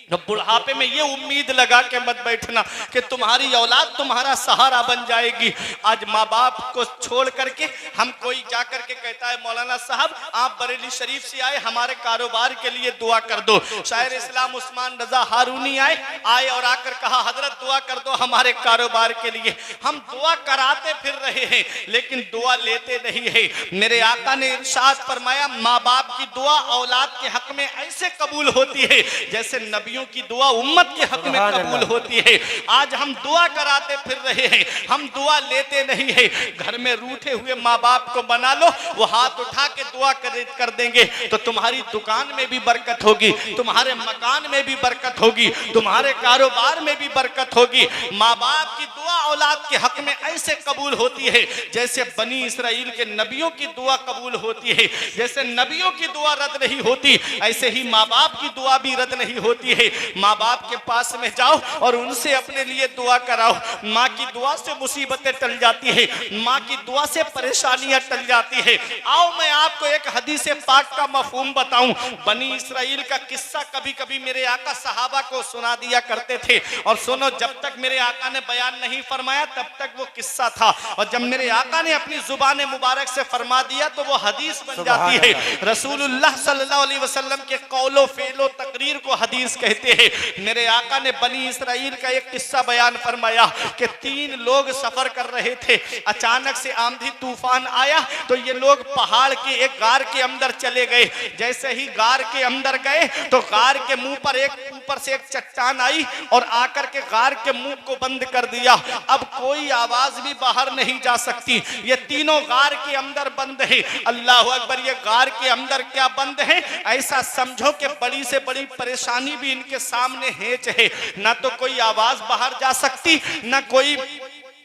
[SPEAKER 1] तो बुढ़ापे में ये उम्मीद लगा के मत बैठना कि तुम्हारी औलाद तुम्हारा सहारा बन जाएगी। आज माँ बाप को छोड़ करके हम कोई जा करके कहता है मौलाना साहब आप बरेली शरीफ से आए, हमारे कारोबार के लिए दुआ कर दो। शायर इस्लाम उस्मान रजा हारूनी आए और आकर कहा हजरत दुआ कर दो हमारे कारोबार के लिए। हम दुआ कराते फिर रहे हैं लेकिन दुआ लेते नहीं है। मेरे आका ने इरशाद फरमाया माँ बाप की दुआ औलाद के हक में ऐसे कबूल होती है जैसे नबियों की दुआ उम्मत के हक में कबूल होती है। आज हम दुआ कराते फिर रहे हैं, हम दुआ लेते नहीं है। घर में रूठे हुए माँ बाप को बना लो, वो हाथ उठा के दुआ कर देंगे तो तुम्हारी दुकान में भी बरकत होगी, तुम्हारे मकान में भी बरकत होगी, तुम्हारे कारोबार में भी बरकत होगी। माँ बाप की दुआ औलाद के हक में ऐसे कबूल होती है जैसे बनी इसराइल के नबियों की दुआ कबूल होती है। जैसे नबियों की दुआ रद्द नहीं होती, ऐसे ही माँ बाप की दुआ भी रद्द नहीं होती है। माँ बाप के पास में जाओ और उनसे अपने लिए दुआ कराओ। माँ की दुआ से मुसीबतें टल जाती है, माँ की दुआ से परेशानियां टल जाती है। आओ मैं आपको एक हदीस पाक का मफहूम बताऊं। बनी इसराइल का किस्सा कभी कभी मेरे आका सहाबा को सुना दिया करते थे और सुनो जब तक मेरे आका ने बयान नहीं फरमाया तब तक वो किस्सा था, और जब मेरे आका ने अपनी जुबान मुबारक से फरमा दिया तो वो हदीस बन जाती है। रसूलुल्लाह सल्लल्लाहु अलैहि वसल्लम के कौलो फेलो तकरीर को हदीस कहते हैं। मेरे आका ने बनी इसराइल का एक किस्सा बयान फरमाया कि 3 लोग सफर कर रहे थे, अचानक से आंधी तूफान आया तो ये लोग पहाड़ के एक गार के अंदर चले गए। जैसे ही गार के अंदर गए तो गार के मुंह पर ऊपर से एक चट्टान आई और आकर के गार के मुंह को बंद कर दिया। अब कोई आवाज भी बाहर नहीं जा सकती, ये तीनों गार के अंदर बंद है। अल्लाह अकबर, ये गार के अंदर क्या बंद है? ऐसा समझो कि बड़ी से बड़ी परेशानी भी इनके सामने हेच है। ना तो कोई आवाज बाहर जा सकती, ना कोई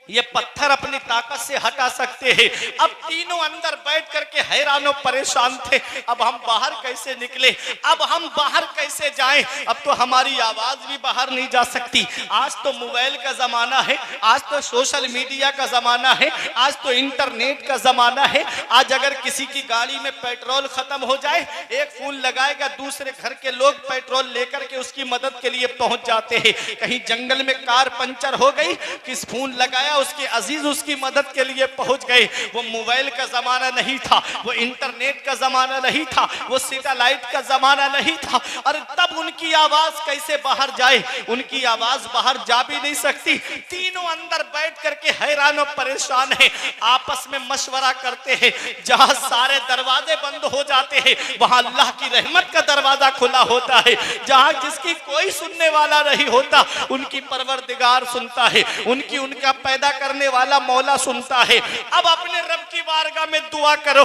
[SPEAKER 1] ये पत्थर अपनी ताकत से हटा सकते हैं। अब तीनों अंदर बैठ करके हैरान और परेशान थे, अब हम बाहर कैसे निकले, अब हम बाहर कैसे जाएं, अब तो हमारी आवाज भी बाहर नहीं जा सकती। आज तो मोबाइल का जमाना है, आज तो सोशल मीडिया का जमाना है, आज तो इंटरनेट का जमाना है। आज अगर किसी की गाड़ी में पेट्रोल खत्म हो जाए, एक फोन लगाएगा, दूसरे घर के लोग पेट्रोल लेकर के उसकी मदद के लिए पहुंच जाते हैं। कहीं जंगल में कार पंचर हो गई, किस फोन लगाया, उसके अजीज उसकी मदद के लिए पहुंच गए। वो मोबाइल का जमाना नहीं था, वो इंटरनेट का जमाना नहीं था, वो सैटेलाइट का जमाना नहीं था। और तब उनकी आवाज कैसे बाहर जाए, उनकी आवाज बाहर जा भी नहीं सकती। तीनों अंदर बैठ करके हैरान और परेशान है, आपस में मशवरा करते हैं। जहां सारे दरवाजे बंद हो जाते हैं, वहां अल्लाह की रहमत का दरवाजा खुला होता है। जहां जिसकी कोई सुनने वाला नहीं होता, उनकी परवरदिगार सुनता है, उनका पैदा करने वाला मौला सुनता है। अब अपने रब की बारगाह में दुआ करो,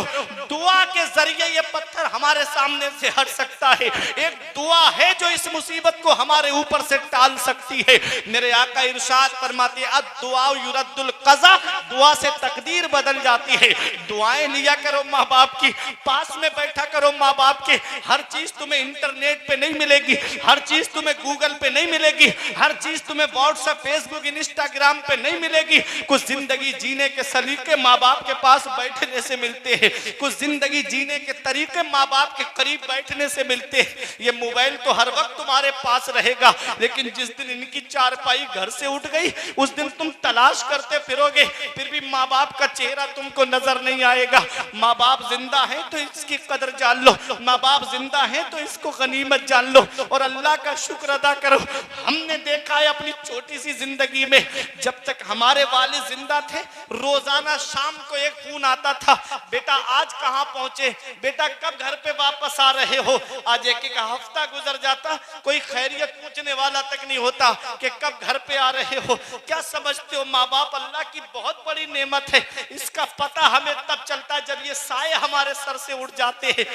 [SPEAKER 1] दुआ के जरिए ये पत्थर हमारे सामने से हट सकता है। एक दुआ है जो इस मुसीबत को हमारे ऊपर से टाल सकती है। मेरे आका इरशाद फरमाते हैं, दुआ युरद्दुल क़ज़ा, दुआ से तकदीर बदल जाती है। दुआएं लिया करो माँ बाप की, पास में बैठा करो माँ बाप के। हर चीज तुम्हें इंटरनेट पे नहीं मिलेगी, हर चीज तुम्हें गूगल पे नहीं मिलेगी, हर चीज तुम्हें व्हाट्सएप, फेसबुक, इंस्टाग्राम पे नहीं मिलेगी। कुछ जिंदगी जीने के सलीके माँ बाप के पास बैठने से मिलते हैं, कुछ जिंदगी जीने के तरीके माँ बाप के करीब बैठने से मिलते हैं। ये मोबाइल तो हर वक्त तुम्हारे पास रहेगा, लेकिन जिस दिन इनकी चारपाई घर से उठ गई, उस दिन तुम तलाश करते फिरोगे, फिर भी माँ बाप का चेहरा तुमको नजर नहीं आएगा। माँ बाप जिंदा है तो इसकी कदर जान लो, माँ बाप जिंदा है तो इसको गनीमत जान लो और अल्लाह का शुक्र अदा करो। हमने देखा है अपनी छोटी सी जिंदगी में, जब तक हमारे वालिद जिंदा थे, रोजाना शाम को एक फोन आता था, बेटा आज कहाँ पहुंचे, बेटा कब घर पे वापस आ रहे हो। आज एक हफ्ता गुजर जाता, कोई खैरियत पूछने वाला तक नहीं होता कि कब घर पे आ रहे हो। क्या समझते हो, माँ बाप अल्लाह की बहुत बड़ी नेमत है। इसका पता हमें तब चलता है जब ये साए हमारे सर से उड़ जाते हैं।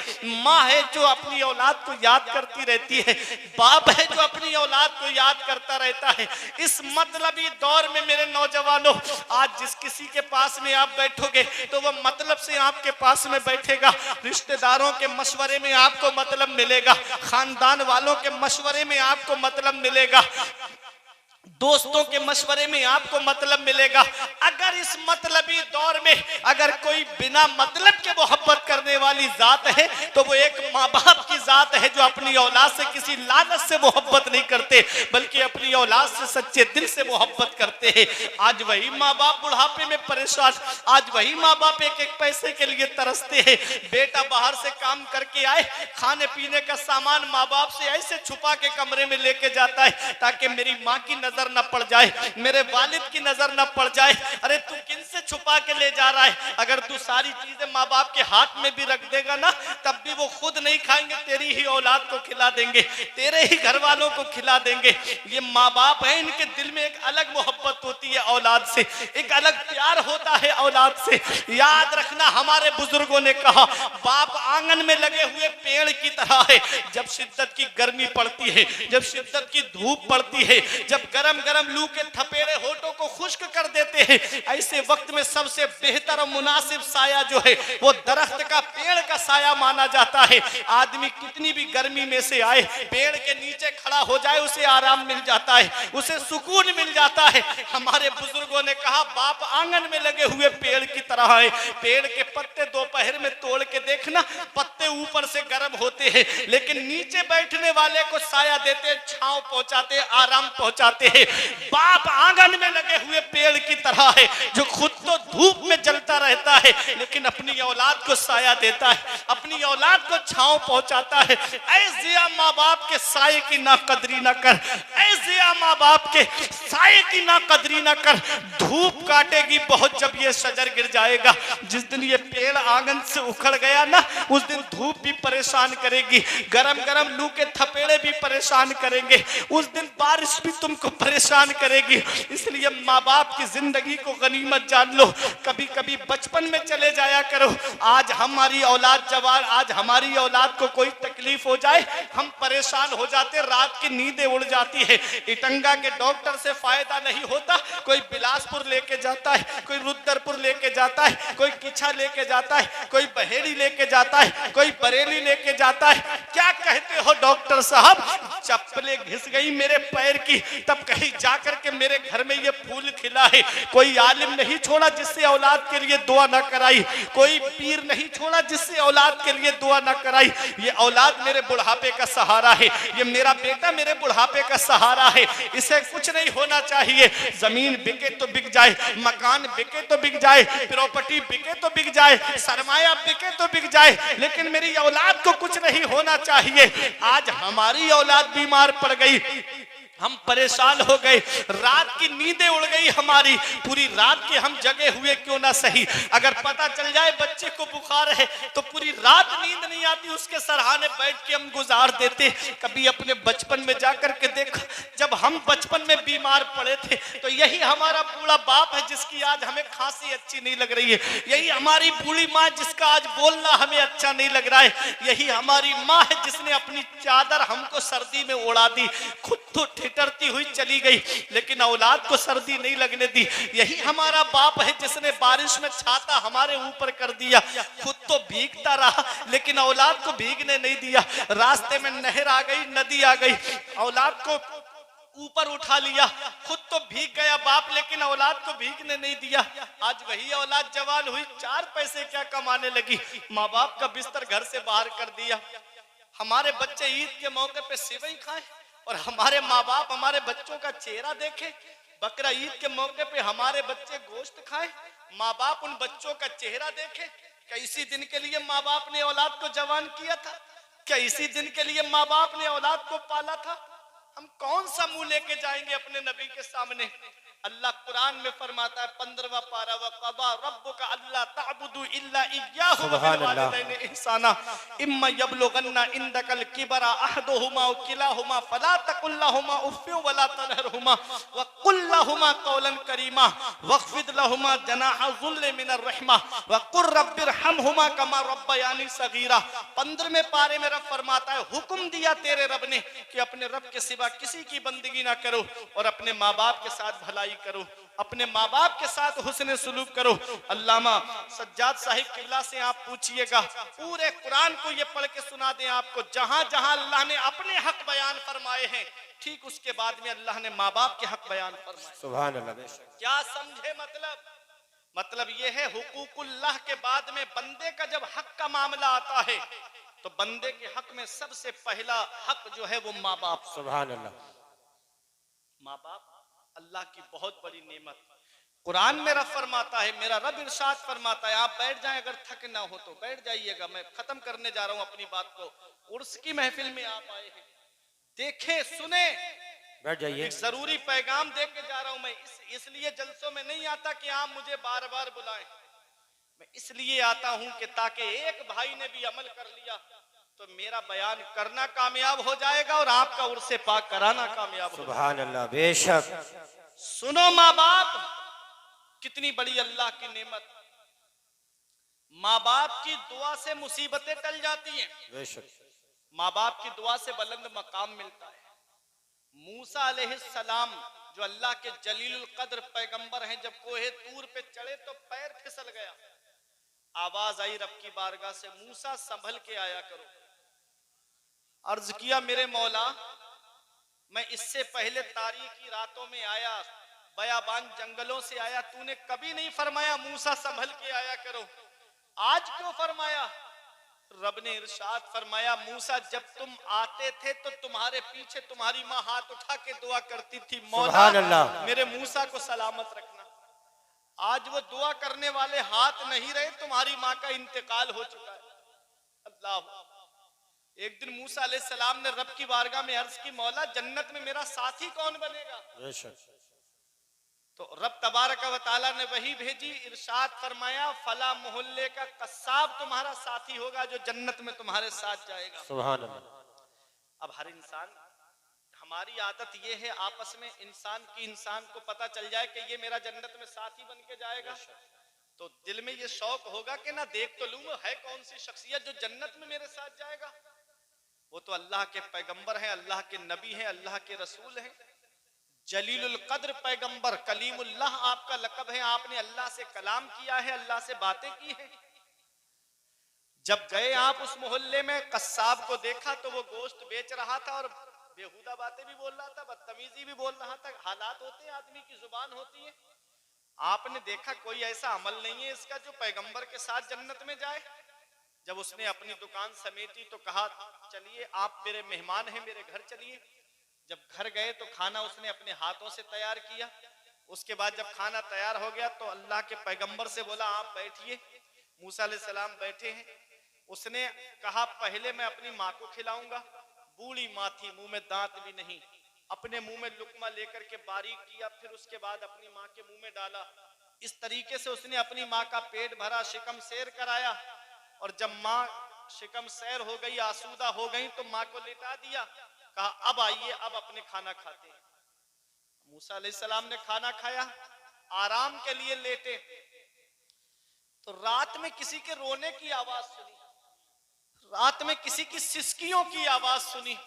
[SPEAKER 1] माँ है जो अपनी औलाद को याद करती रहती है, बाप है जो अपनी औलाद को याद करता रहता है। इस मतलबी दौर में मेरे नौजवानों, आज जिस किसी के पास में आप बैठोगे तो वो मतलब से आपके पास में बैठेगा। रिश्तेदारों के मशवरे में आपको मतलब मिलेगा, खानदान वालों के मशवरे में आपको मतलब मिलेगा, दोस्तों के मशवरे में आपको मतलब मिलेगा। अगर इस मतलबी दौर में अगर कोई बिना मतलब के मोहब्बत करने वाली जात है तो वो एक माँ बाप की जात है जो अपनी औलाद से किसी लालच से मोहब्बत नहीं करते, बल्कि अपनी औलाद से सच्चे दिल से मोहब्बत करते हैं। आज वही माँ बाप बुढ़ापे में परेशान, आज वही माँ बाप एक एक पैसे के लिए तरसते हैं। बेटा बाहर से काम करके आए, खाने पीने का सामान माँ बाप से ऐसे छुपा के कमरे में लेके जाता है ताकि मेरी माँ की नजर न पड़ जाए, मेरे वालिद की नजर न पड़ जाए। अरे तू किन से छुपा के ले जा रहा है? अगर तू सारी चीजें माँ बाप के हाथ में भी रख देगा ना, तब भी वो खुद नहीं खाएंगे, तेरी ही औलाद को खिला देंगे, तेरे ही घर वालों को खिला देंगे। ये माँ बाप है, इनके दिल में एक अलग मोहब्बत होती है औलाद से, एक अलग प्यार होता है औलाद से। याद रखना, हमारे बुजुर्गों ने कहा, बाप आंगन में लगे हुए पेड़ की तरह है। जब शिद्दत की गर्मी पड़ती है, जब शिद्दत की धूप पड़ती है, जब गरम गरम लू के थपेड़े होठों को खुश्क कर देते हैं, ऐसे वक्त में सबसे बेहतर और मुनासिब साया जो है वो दरख्त का, पेड़ का साया माना जाता है। आदमी कितनी भी गर्मी में से आए, पेड़ के नीचे खड़ा हो जाए, उसे आराम मिल जाता है, उसे सुकून मिल जाता है। हमारे बुजुर्गों ने कहा, बाप आंगन में लगे हुए पेड़ की तरह है। पेड़ के पत्ते दोपहर में तोड़ के देखना, पत्ते ऊपर से गर्म होते हैं, लेकिन नीचे बैठने वाले को साया देते, छांव पहुंचाते, आराम पहुंचाते हैं। बाप आंगन में लगे हुए पेड़ की तरह है जो खुद तो धूप में जलता रहता है, लेकिन अपनी औलाद को साया देता है, अपनी औलाद को छांव पहुंचाता है। ऐसे माँ बाप के साये की ना कदरी ना कर, ऐसे माँ बाप के साये की ना कदरी ना कर। धूप काटेगी बहुत जब ये शजर गिर जाएगा। जिस दिन ये पेड़ आंगन से उखड़ गया ना, उस दिन धूप भी परेशान करेगी, गरम गरम लू के थपेड़े भी परेशान करेंगे, उस दिन बारिश भी तुमको परेशान करेगी। इसलिए माँ बाप की जिंदगी को गनीमत जान लो। कभी कभी बचपन में चले जाया करो। आज हमारी औलाद जवान, आज हमारी औलाद को कोई तकलीफ हो जाए, हम परेशान हो जाते, रात की नींदें उड़ जाती है। इटंगा के डॉक्टर से फायदा नहीं होता, कोई बिलासपुर लेके जाता है, कोई रुद्रपुर लेके जाता है, कोई किच्छा लेके जाता है, कोई बहेड़ी लेके जाता है, कोई बरेली लेके जाता है। क्या कहते हो डॉक्टर साहब? चप्पलें घिस गई मेरे पैर की, तब कहीं जाकर के मेरे घर में ये फूल खिला है। कोई आलिम नहीं छोड़ा जिससे औलाद के लिए दुआ ना कराई, कोई पीर नहीं छोड़ा जिससे औलाद के लिए दुआ ना कराई। ये औलाद मेरे बुढ़ापे का सहारा है, ये मेरा बेटा मेरे बुढ़ापे का सहारा है। इसे कुछ नहीं होना चाहिए। जमीन बिके तो बिक जाए, मकान बिके तो बिक जाए, प्रॉपर्टी बिके तो बिक जाए, सरमाया बिके तो बिक जाए, लेकिन मेरी औलाद को कुछ नहीं होना चाहिए। आज हमारी औलाद बीमार पड़ गई, हम परेशान हो गए, रात की नींदें उड़ गई हमारी। पूरी रात के हम जगे हुए क्यों ना सही, अगर पता चल जाए बच्चे को बुखार है तो पूरी रात नींद नहीं आती, उसके सराहने बैठ के हम गुजार देते। कभी अपने बचपन में जाकर के देखा, जब हम बचपन में बीमार पड़े थे तो यही हमारा बूढ़ा बाप है जिसकी आज हमें खांसी अच्छी नहीं लग रही है, यही हमारी बूढ़ी माँ जिसका आज बोलना हमें अच्छा नहीं लग रहा है, यही हमारी माँ है जिसने अपनी चादर हमको सर्दी में उड़ा दी, खुद तो ठिठरती हुई चली गई लेकिन औलाद को सर्दी नहीं लगने दी। यही हमारा बाप है जिसने बारिश में छाता हमारे ऊपर कर दिया, खुद तो भीगता रहा लेकिन औलाद को भीगने नहीं दिया। रास्ते में नहर आ गई, नदी आ गई, औलाद को ऊपर उठा लिया, खुद तो भीग गया बाप लेकिन औलाद को भीगने नहीं दिया। आज वही औलाद जवान हुई, 4 पैसे क्या कमाने लगी, माँ बाप का बिस्तर घर से बाहर कर दिया। हमारे बच्चे ईद के मौके पे सेवई खाएं और हमारे माँ बाप हमारे बच्चों का चेहरा देखे। बकरा ईद के मौके पे हमारे बच्चे गोश्त खाएं, माँ बाप उन बच्चों का चेहरा देखे। क्या इसी दिन के लिए माँ बाप ने औलाद को जवान किया था? क्या इसी दिन के लिए माँ बाप ने औलाद को पाला था? हम कौन सा मुंह लेके जाएंगे अपने नबी के सामने? अल्लाह कुरान में फरमाता है 15वां पारा, वक़ज़ा रब्बुका अल्ला तअबुदू इल्ला इय्याहु व बिल वालिदैनि इहसाना इम्मा यबलुगन्ना इंदकल किबरा अहदुहुमा व किलाहुमा फला तकुल लहुमा उफ़्फिन व ला तनहरहुमा व कुल लहुमा क़ौलन करीमा वख़्फ़िद लहुमा जनाह ज़ुल्ल मिनर रहमा व क़ुर रब्बिरहमहुमा कमा रब्बयानी सगीरा। 15वें पारे में रब फरमाता है, हुक्म दिया तेरे रब ने कि अपने रब के सिवा किसी की बंदगी ना करो और अपने माँ बाप के साथ भलाई करो, अपने माँ बाप के साथ हुस्न सुलूक करो। अल्लामा सज्जाद साहिब किबला से आप पूछिएगा, पूरे कुरान को ये पढ़ के सुना दें आपको, जहां जहां अल्लाह ने अपने हक बयान फरमाए हैं ठीक उसके बाद में अल्लाह ने माँ बाप के हक बयान फरमाए।
[SPEAKER 3] सुभान अल्लाह।
[SPEAKER 1] क्या समझे? मतलब ये है हुकूकुल्लाह के बाद में बंदे का जब हक का मामला आता है तो बंदे के हक में सबसे पहला हक जो है वो माँ बाप।
[SPEAKER 3] सुभान अल्लाह।
[SPEAKER 1] माँ बाप अल्लाह की बहुत बड़ी नेमत। कुरान में रब फरमाता है, मेरा रब इरशाद फरमाता है, आप बैठ जाएं, अगर थक ना हो तो बैठ जाइएगा, मैं खत्म करने जा रहा हूं अपनी बात को। उर्स की महफिल में आप आए हैं, देखे सुने,
[SPEAKER 3] बैठ जाइए।
[SPEAKER 1] एक जरूरी पैगाम दे के जा रहा हूं मैं। इसलिए जलसों में नहीं आता कि आप मुझे बार बार बुलाएं, मैं इसलिए आता हूं कि ताकि एक भाई ने भी अमल कर लिया तो मेरा बयान करना कामयाब हो जाएगा और आपका उर्से पाक कराना कामयाब हो।
[SPEAKER 3] सुभान अल्लाह। बेशक।
[SPEAKER 1] सुनो माँ बाप कितनी बड़ी अल्लाह की नेमत। माँ बाप की दुआ से मुसीबतें टल जाती हैं,
[SPEAKER 3] बेशक।
[SPEAKER 1] माँ बाप की दुआ से बुलंद मकाम मिलता है। मूसा अलैहिस्सलाम जो अल्लाह के जलीलुल कद्र पैगंबर हैं, जब कोहे तूर पे चढ़े तो पैर फिसल गया, आवाज आई रब की बारगाह से, मूसा संभल के आया करो। अर्ज किया, मेरे मौला मैं इससे पहले तारीकी रातों में आया, बयाबान जंगलों से आया, तूने कभी नहीं फरमाया मूसा संभल के आया करो, आज क्यों फरमाया? रब ने इरशाद फरमाया, मूसा जब तुम आते थे तो तुम्हारे पीछे तुम्हारी माँ हाथ उठा के दुआ करती थी, मौला मेरे मूसा को सलामत रखना। आज वो दुआ करने वाले हाथ नहीं रहे, तुम्हारी माँ का इंतकाल हो चुका है। अल्लाह। एक दिन मूसा अलैहिस्सलाम ने रब की बारगाह में अर्ज की, मौला जन्नत में मेरा साथी कौन बनेगा? तो रब तबारक व तआला ने वही भेजी, इरशाद फरमाया, फला मोहल्ले का कस्साब तुम्हारा साथी होगा जो जन्नत में तुम्हारे साथ जाएगा। सुभान अल्लाह। अब हर इंसान, हमारी आदत ये है आपस में इंसान को पता चल जाए कि ये मेरा जन्नत में साथी बन के जाएगा, तो दिल में ये शौक होगा कि ना देख तो लूं है कौन सी शख्सियत जो जन्नत में मेरे साथ जाएगा। वो तो अल्लाह के पैगंबर हैं, अल्लाह के नबी हैं, अल्लाह के रसूल हैं। जलीलुल कद्र पैगंबर कलीमुल्लाह आपका लक़ब है, आपने अल्लाह से कलाम किया है, अल्लाह से बातें की है। जब गए आप उस मोहल्ले में, कस्साब को देखा तो वो गोश्त बेच रहा था और बेहुदा बातें भी बोल रहा था, बदतमीजी भी बोल रहा था। हालात होते हैं, आदमी की जुबान होती है। आपने देखा कोई ऐसा अमल नहीं है इसका जो पैगंबर के साथ जन्नत में जाए। जब उसने अपनी दुकान समेटी तो कहा चलिए आप मेरे मेहमान हैं, मेरे घर चलिए। जब घर गए तो खाना उसने अपने हाथों से तैयार किया। उसके बाद जब खाना तैयार हो गया तो अल्लाह के पैगंबर से बोला आप बैठिए। मूसा अलैहिस्सलाम बैठे हैं। उसने कहा पहले मैं अपनी माँ को खिलाऊंगा। बूढ़ी माँ थी, मुंह में दांत भी नहीं, अपने मुंह में लुकमा लेकर के बारीक किया, फिर उसके बाद अपनी माँ के मुंह में डाला। इस तरीके से उसने अपनी माँ का पेट भरा, शिकम सैर कराया। और जब माँ शिकम सैर हो गई, आसूदा हो गई, तो माँ को लेटा दिया। कहा अब आइए, अब अपने खाना खाते हैं। मूसा अलैहिस्सलाम ने खाना खाया, आराम के लिए लेटे तो रात में किसी के रोने की आवाज सुनी, रात में किसी की सिसकियों की आवाज सुनी।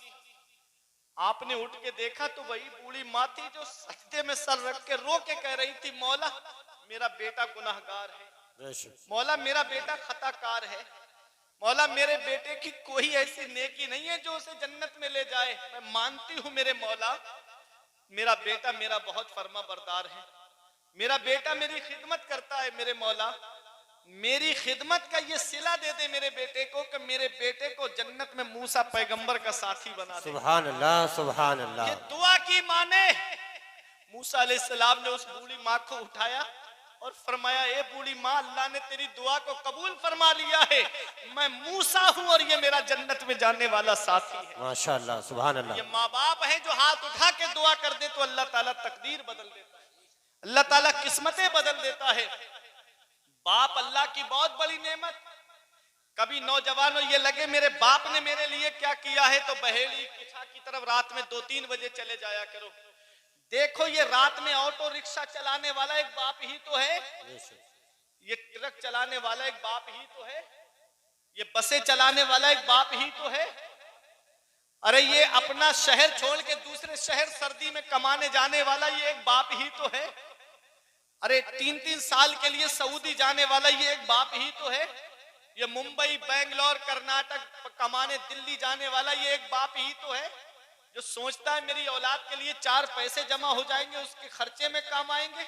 [SPEAKER 1] आपने उठ के देखा तो वही बूढ़ी माँ थी जो सजदे में सर रख के रो के कह रही थी मौला मेरा बेटा गुनाहगार है, मौला मेरा बेटा खताकार है, मौला मेरे बेटे की कोई ऐसी नेकी नहीं है जो उसे जन्नत में ले जाए। मैं मानती हूँ मेरे मौला, मेरा बेटा मेरा बहुत फर्मा बरदार है, मेरा बेटा मेरी खिदमत करता है। मेरे मौला मेरी खिदमत का ये सिला दे दे मेरे बेटे को कि मेरे बेटे को जन्नत में मूसा पैगंबर का साथी बना दे।
[SPEAKER 3] सुभान अल्लाह, सुभान अल्लाह।
[SPEAKER 1] ये दुआ की माने मूसा अलैहिस्सलाम ने उस बूढ़ी माँ को उठाया और फरमाया ए बूढ़ी माँ, अल्लाह ने तेरी दुआ को कबूल फरमा लिया है, मैं मूसा हूँ और ये मेरा जन्नत में जाने वाला साथी है।
[SPEAKER 3] माशाअल्लाह, सुभान अल्लाह।
[SPEAKER 1] ये माँ बाप है जो हाथ उठा के दुआ कर दे तो अल्लाह ताला तकदीर बदल देता है, अल्लाह ताला किस्मतें बदल देता है। बाप अल्लाह की बहुत बड़ी नेमत। कभी नौजवानों ये लगे मेरे बाप ने मेरे लिए क्या किया है तो बहेड़ी किछा की तरफ रात में 2-3 बजे चले जाया करो। देखो ये रात में ऑटो रिक्शा चलाने वाला एक बाप ही तो है, ये ट्रक चलाने वाला एक बाप ही तो है, ये बसें चलाने वाला एक बाप ही तो है। अरे ये अपना शहर छोड़ के दूसरे शहर सर्दी में कमाने जाने वाला ये एक बाप ही तो है। अरे 3-3 साल के लिए सऊदी जाने वाला ये एक बाप ही तो है। ये मुंबई, बेंगलोर, कर्नाटक कमाने दिल्ली जाने वाला ये एक बाप ही तो है जो सोचता है मेरी औलाद के लिए 4 पैसे जमा हो जाएंगे, उसके खर्चे में काम आएंगे।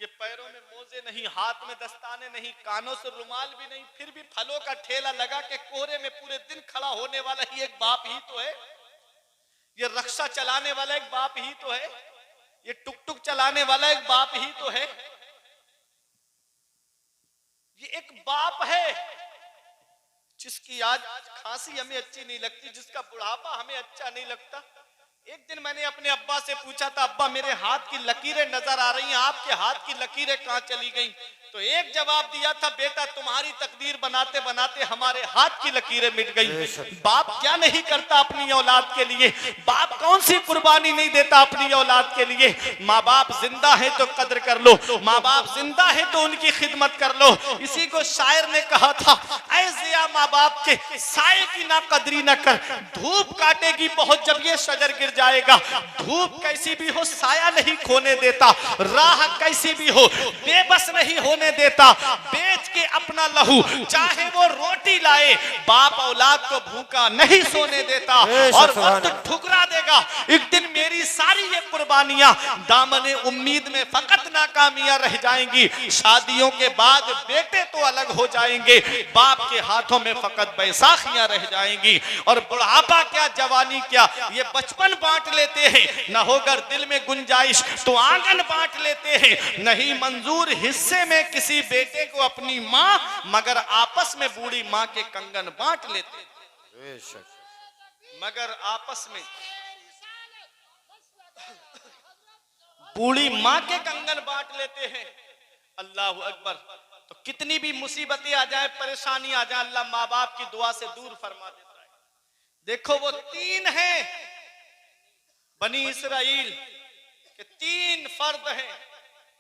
[SPEAKER 1] ये पैरों में मोजे नहीं, हाथ में दस्ताने नहीं, कानों से रुमाल भी नहीं, फिर भी फलों का ठेला लगा के कोहरे में पूरे दिन खड़ा होने वाला ही एक बाप ही तो है। ये रिक्शा चलाने वाला एक बाप ही तो है, ये टुक टुक चलाने वाला एक बाप ही तो है। ये एक बाप है जिसकी आज खांसी हमें अच्छी नहीं लगती, जिसका बुढ़ापा हमें अच्छा नहीं लगता। एक दिन मैंने अपने अब्बा से पूछा था अब्बा मेरे हाथ की लकीरें नजर आ रही हैं, आपके हाथ की लकीरें कहां चली गईं? तो एक जवाब दिया था बेटा तुम्हारी तकदीर बनाते बनाते हमारे हाथ की लकीरें मिट गई। बाप क्या नहीं करता अपनी औलाद के लिए, बाप कौन सी कुर्बानी नहीं देता अपनी औलाद के लिए। माँ बाप जिंदा है तो कद्र कर लो, माँ बाप जिंदा है तो उनकी खिदमत कर लो। इसी को शायर ने कहा था ऐ जिया माँ बाप के साये की ना कदरी न कर, धूप काटेगी बहुत जब ये शजर गिर जाएगा। धूप कैसी भी हो साया नहीं खोने देता, राह कैसी भी हो बेबस नहीं होने देता। बेच के अपना लहू चाहे वो रोटी लाए, बाप औलाद को भूखा नहीं सोने देता और वक्त ठुकरा देगा। एक दिन मेरी सारी ये कुर्बानियां दामने उम्मीद में फकत नाकामियां रह जाएंगी। शादियों के बाद बेटे तो अलग हो जाएंगे, बाप के हाथों में फकत बैसाखियां रह जाएंगी। और बुढ़ापा क्या जवानी क्या ये बचपन बांट लेते हैं, न होकर दिल में गुंजाइश तो आंगन बांट लेते हैं। नहीं मंजूर हिस्से में किसी बेटे को अपनी माँ, मगर आपस में बूढ़ी माँ के कंगन बांट लेते हैं, मगर आपस में बूढ़ी माँ के कंगन बांट लेते हैं। अल्लाह अकबर। तो कितनी भी मुसीबतें आ जाए, परेशानी आ जाए, अल्लाह माँ बाप की दुआ से दूर फरमा देता है। देखो वो 3 हैं बनी इसराइल के 3 फर्द हैं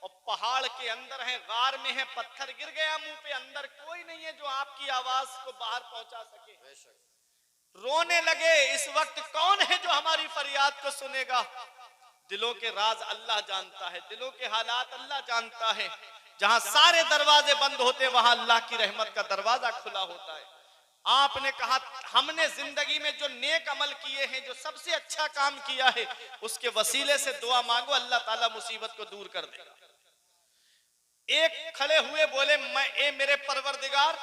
[SPEAKER 1] और पहाड़ के अंदर हैं, गार में है, पत्थर गिर गया मुंह पे, अंदर कोई नहीं है जो आपकी आवाज को बाहर पहुंचा सके। रोने लगे इस वक्त कौन है जो हमारी फरियाद को सुनेगा। दिलों के राज अल्लाह जानता है, दिलों के हालात अल्लाह जानता है। जहां सारे दरवाजे बंद होते वहां अल्लाह की रहमत का दरवाजा खुला होता है। आपने कहा हमने जिंदगी में जो नेक अमल किए हैं, जो सबसे अच्छा काम किया है, उसके वसीले से दुआ मांगो, अल्लाह ताला मुसीबत को दूर कर देगा। एक खड़े हुए बोले, मैं ए मेरे परवरदिगार,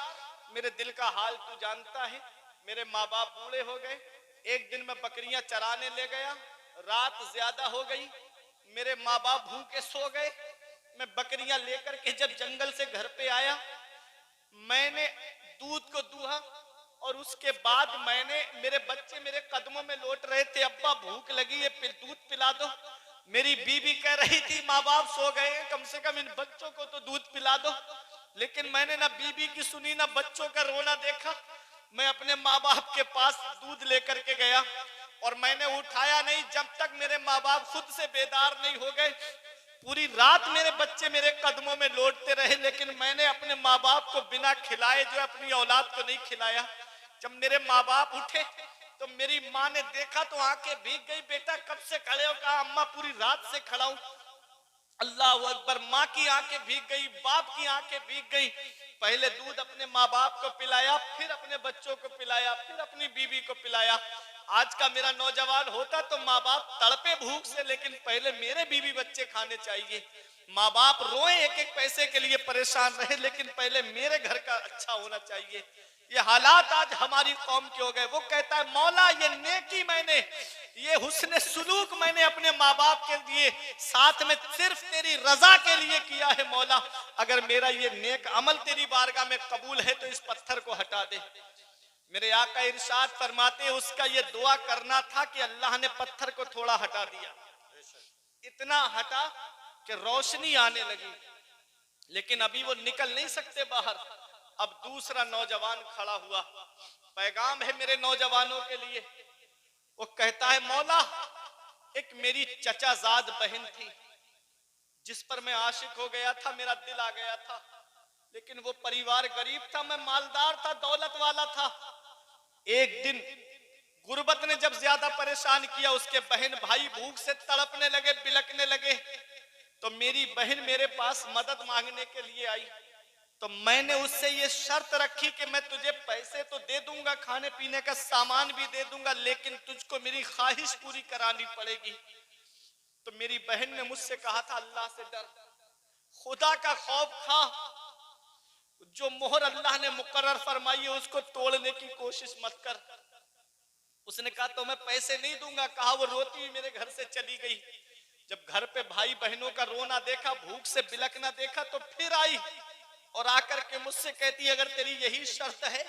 [SPEAKER 1] मेरे दिल का हाल तू जानता है। मेरे माँ बाप बूढ़े हो गए, एक दिन मैं बकरियां चराने ले गया, रात ज्यादा हो गई, मेरे माँ बाप भूखे सो गए। मैं बकरियां लेकर के जब जंगल से घर पे आया, मैंने दूध को दूहा और उसके बाद मेरे बच्चे मेरे कदमों में लौट रहे थे, अब्बा भूख लगी है, फिर दूध पिला दो। मेरी बीवी कह रही थी माँ बाप सो गए हैं, कम से कम इन बच्चों को तो दूध पिला दो। लेकिन मैंने ना बीवी की सुनी ना बच्चों का रोना देखा। मैं अपने माँ बाप के पास दूध लेकर के गया और मैंने उठाया नहीं जब तक मेरे माँ बाप खुद से बेदार नहीं हो गए। पूरी रात मेरे बच्चे मेरे कदमों में लौटते रहे, लेकिन मैंने अपने माँ बाप को बिना खिलाए जो अपनी औलाद को नहीं खिलाया। जब मेरे माँ बाप उठे तो मेरी माँ ने देखा तो आंखें भीग गई, बेटा कब से खड़े हो? कहा अम्मा पूरी रात से खड़ा हूं। अल्लाह अकबर, माँ की आंखें भीग गई, बाप की आंखें भीग गई। पहले दूध अपने माँ बाप को पिलाया, फिर अपने बच्चों को पिलाया, फिर अपनी बीवी को पिलाया। आज का मेरा नौजवान होता तो माँ बाप तड़पे भूख से, लेकिन पहले मेरे बीवी बच्चे खाने चाहिए। माँ बाप रोए एक एक पैसे के लिए परेशान रहे, लेकिन पहले मेरे घर का अच्छा होना चाहिए। ये हालात आज हमारी कौम के हो गए। वो कहता है मौला ये नेकी मैंने, ये हुस्न सुलूक मैंने अपने माँ बाप के लिए साथ में सिर्फ तेरी रजा के लिए किया है। मौला अगर मेरा ये नेक अमल तेरी बारगाह में कबूल है तो इस पत्थर को हटा दे। मेरे आका इरशाद फरमाते उसका ये दुआ करना था कि अल्लाह ने पत्थर को थोड़ा हटा दिया, इतना हटा कि रोशनी आने लगी, लेकिन अभी वो निकल नहीं सकते बाहर। अब दूसरा नौजवान खड़ा हुआ, पैगाम है मेरे नौजवानों के लिए। वो कहता है मौला एक मेरी चचाजाद बहन थी जिस पर मैं आशिक हो गया था, मेरा दिल आ गया था, लेकिन वो परिवार गरीब था, मैं मालदार था, दौलत वाला था। एक दिन गुर्बत ने जब ज्यादा परेशान किया, उसके बहन भाई भूख से तड़पने लगे, बिलकने लगे, तो मेरी बहन मेरे पास मदद मांगने के लिए आई। तो मैंने उससे ये शर्त रखी कि मैं तुझे पैसे तो दे दूंगा, खाने पीने का सामान भी दे दूंगा, लेकिन तुझको मेरी ख्वाहिश पूरी करानी पड़ेगी। तो मेरी बहन ने मुझसे कहा था अल्लाह से डर, खुदा का खौफ खा, जो मोहर अल्लाह ने मुकर्रर फरमाई है उसको तोड़ने की कोशिश मत कर। उसने कहा तो मैं पैसे नहीं दूंगा। कहा वो रोती हुई मेरे घर से चली गई। जब घर पे भाई बहनों का रोना देखा, भूख से बिलकना देखा, तो फिर आई और आकर के मुझसे कहती अगर तेरी यही शर्त है